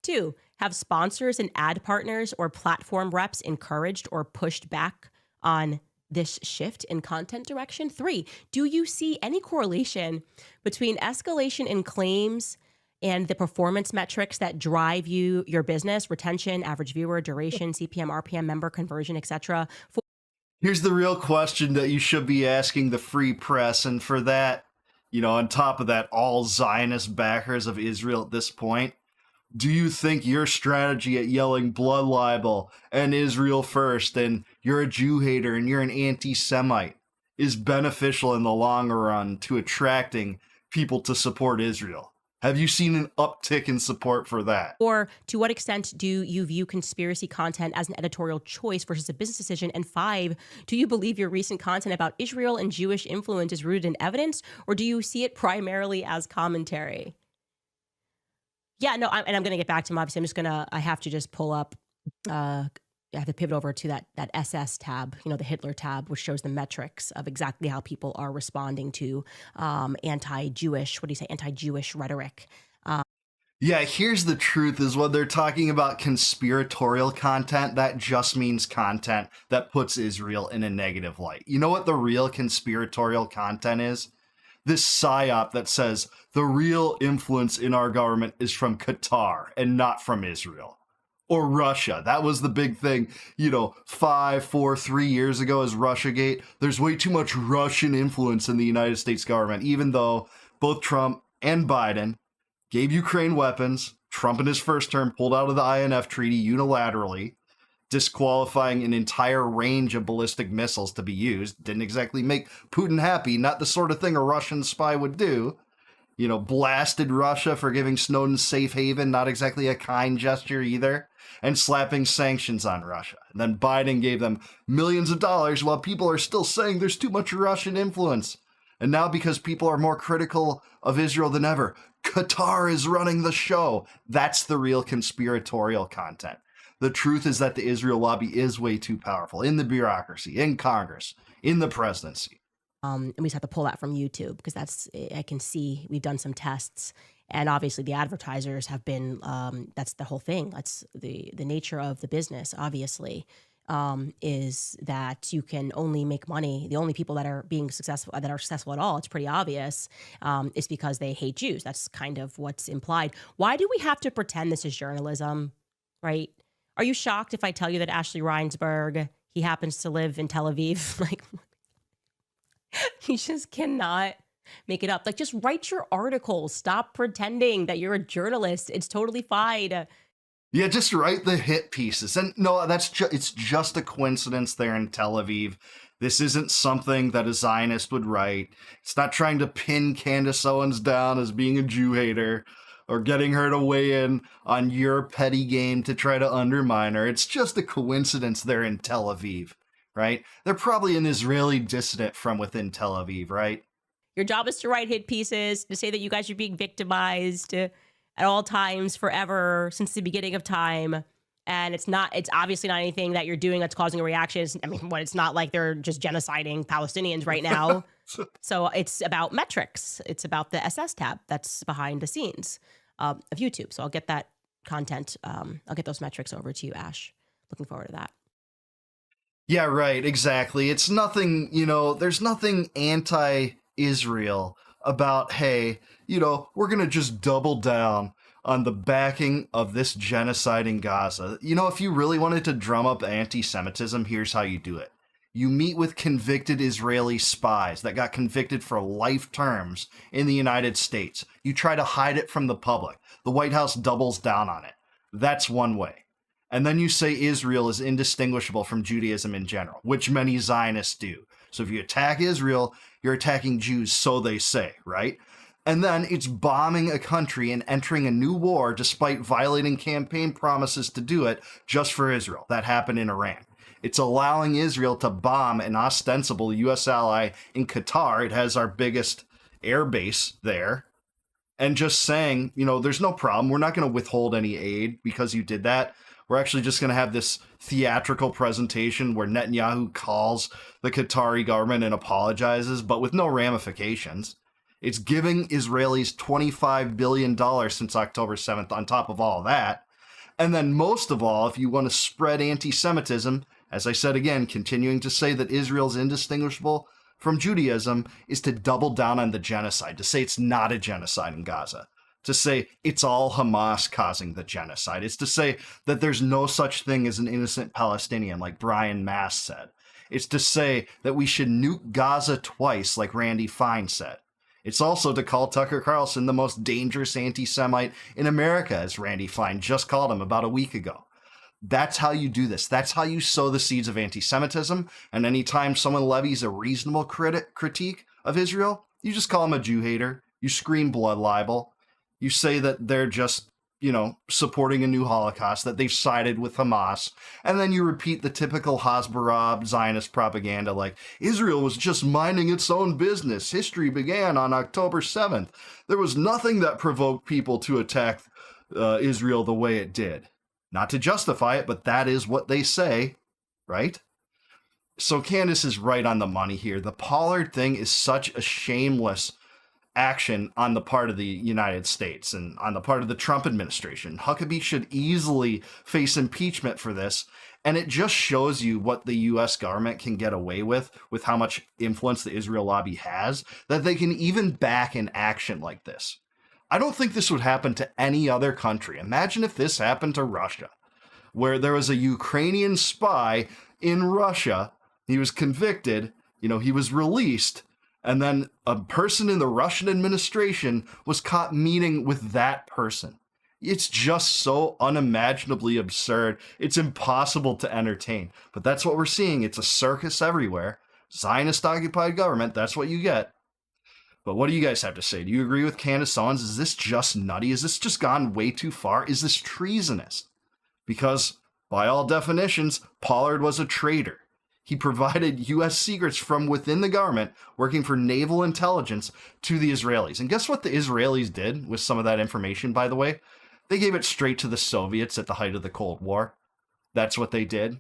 2, have sponsors and ad partners or platform reps encouraged or pushed back on this shift in content direction? 3, do you see any correlation between escalation in claims and the performance metrics that drive your business, retention, average viewer, duration, CPM, RPM, member conversion, etc.? Here's the real question that you should be asking the free press. And for that, on top of that, all Zionist backers of Israel at this point, do you think your strategy at yelling blood libel and Israel first and you're a Jew hater and you're an anti-Semite is beneficial in the long run to attracting people to support Israel? Have you seen an uptick in support for that? Or to what extent do you view conspiracy content as an editorial choice versus a business decision? And 5, do you believe your recent content about Israel and Jewish influence is rooted in evidence, or do you see it primarily as commentary? Yeah, no, I'm going to get back to him. Obviously, I have to just pull up, I have to pivot over to that SS tab, the Hitler tab, which shows the metrics of exactly how people are responding to anti-Jewish rhetoric. Yeah, here's the truth is when they're talking about conspiratorial content, that just means content that puts Israel in a negative light. You know what the real conspiratorial content is? This psyop that says the real influence in our government is from Qatar and not from Israel. Or Russia. That was the big thing, 3 years ago as Russiagate. There's way too much Russian influence in the United States government, even though both Trump and Biden gave Ukraine weapons. Trump in his first term pulled out of the INF treaty unilaterally, disqualifying an entire range of ballistic missiles to be used. Didn't exactly make Putin happy, not the sort of thing a Russian spy would do. Blasted Russia for giving Snowden safe haven, not exactly a kind gesture either, and slapping sanctions on Russia. And then Biden gave them millions of dollars while people are still saying there's too much Russian influence. And now because people are more critical of Israel than ever, Qatar is running the show. That's the real conspiratorial content. The truth is that the Israel lobby is way too powerful in the bureaucracy, in Congress, in the presidency. And we just have to pull that from YouTube because I can see we've done some tests, and obviously the advertisers have been, that's the whole thing. That's the nature of the business, obviously, is that you can only make money. The only people that are successful at all, it's pretty obvious, is because they hate Jews. That's kind of what's implied. Why do we have to pretend this is journalism, right? Are you shocked if I tell you that Ashley Reinsberg, he happens to live in Tel Aviv? Like, you just cannot make it up. Like, just write your articles. Stop pretending that you're a journalist. It's totally fine. Yeah, just write the hit pieces. And no, it's just a coincidence they're in Tel Aviv. This isn't something that a Zionist would write. It's not trying to pin Candace Owens down as being a Jew hater or getting her to weigh in on your petty game to try to undermine her. It's just a coincidence they're in Tel Aviv. Right? They're probably an Israeli dissident from within Tel Aviv, right? Your job is to write hit pieces, to say that you guys are being victimized at all times, forever, since the beginning of time. And it's obviously not anything that you're doing that's causing a reaction. It's not like they're just genociding Palestinians right now. So it's about metrics. It's about the SS tab that's behind the scenes of YouTube. So I'll get that content. I'll get those metrics over to you, Ash. Looking forward to that. Yeah, right, exactly. It's nothing, there's nothing anti-Israel about, hey, we're going to just double down on the backing of this genocide in Gaza. If you really wanted to drum up anti-Semitism, here's how you do it. You meet with convicted Israeli spies that got convicted for life terms in the United States. You try to hide it from the public. The White House doubles down on it. That's one way. And then you say Israel is indistinguishable from Judaism in general, which many Zionists do. So if you attack Israel, you're attacking Jews, so they say, right? And then it's bombing a country and entering a new war despite violating campaign promises to do it just for Israel. That happened in Iran. It's allowing Israel to bomb an ostensible U.S. ally in Qatar. It has our biggest air base there. And just saying, there's no problem. We're not going to withhold any aid because you did that. We're actually just going to have this theatrical presentation where Netanyahu calls the Qatari government and apologizes, but with no ramifications. It's giving Israelis $25 billion since October 7th on top of all that. And then most of all, if you want to spread anti-Semitism, as I said again, continuing to say that Israel's indistinguishable from Judaism, is to double down on the genocide, to say it's not a genocide in Gaza, to say it's all Hamas causing the genocide. It's to say that there's no such thing as an innocent Palestinian, like Brian Mast said. It's to say that we should nuke Gaza twice, like Randy Fine said. It's also to call Tucker Carlson the most dangerous anti-Semite in America, as Randy Fine just called him about a week ago. That's how you do this. That's how you sow the seeds of anti-Semitism. And anytime someone levies a reasonable critique of Israel, you just call them a Jew hater. You scream blood libel. You say that they're just, supporting a new Holocaust, that they've sided with Hamas. And then you repeat the typical Hasbara Zionist propaganda like, Israel was just minding its own business. History began on October 7th. There was nothing that provoked people to attack Israel the way it did. Not to justify it, but that is what they say, right? So Candace is right on the money here. The Pollard thing is such a shameless action on the part of the United States and on the part of the Trump administration. Huckabee should easily face impeachment for this, and it just shows you what the U.S. government can get away with how much influence the Israel lobby has, that they can even back an action like this. I don't think this would happen to any other country. Imagine if this happened to Russia, where there was a Ukrainian spy in Russia. He was convicted, he was released, and then a person in the Russian administration was caught meeting with that person. It's just so unimaginably absurd. It's impossible to entertain. But that's what we're seeing. It's a circus everywhere. Zionist-occupied government, that's what you get. But what do you guys have to say? Do you agree with Candace Owens? Is this just nutty? Is this just gone way too far? Is this treasonous? Because, by all definitions, Pollard was a traitor. He provided U.S. secrets from within the government, working for naval intelligence, to the Israelis. And guess what the Israelis did with some of that information, by the way? They gave it straight to the Soviets at the height of the Cold War. That's what they did.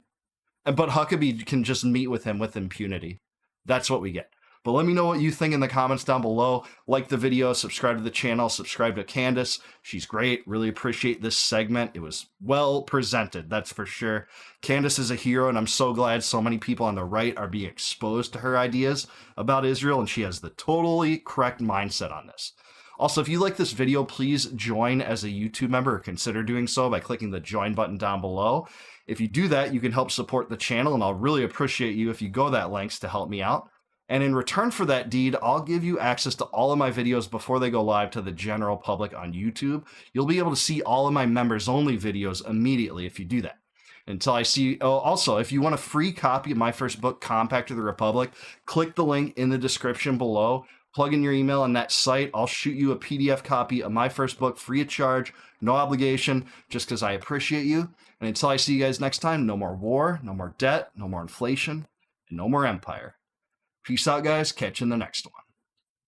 But Huckabee can just meet with him with impunity. That's what we get. But let me know what you think in the comments down below. Like the video, subscribe to the channel, subscribe to Candace. She's great. Really appreciate this segment. It was well presented, that's for sure. Candace is a hero, and I'm so glad so many people on the right are being exposed to her ideas about Israel, and she has the totally correct mindset on this. Also, if you like this video, please join as a YouTube member, or consider doing so by clicking the join button down below. If you do that, you can help support the channel, and I'll really appreciate you if you go that lengths to help me out. And in return for that deed, I'll give you access to all of my videos before they go live to the general public on YouTube. You'll be able to see all of my members-only videos immediately if you do that. Until I see... Oh, also, if you want a free copy of my first book, Compact of the Republic, click the link in the description below. Plug in your email on that site. I'll shoot you a PDF copy of my first book free of charge, no obligation, just because I appreciate you. And until I see you guys next time, no more war, no more debt, no more inflation, and no more empire. Peace out, guys. Catch you in the next one.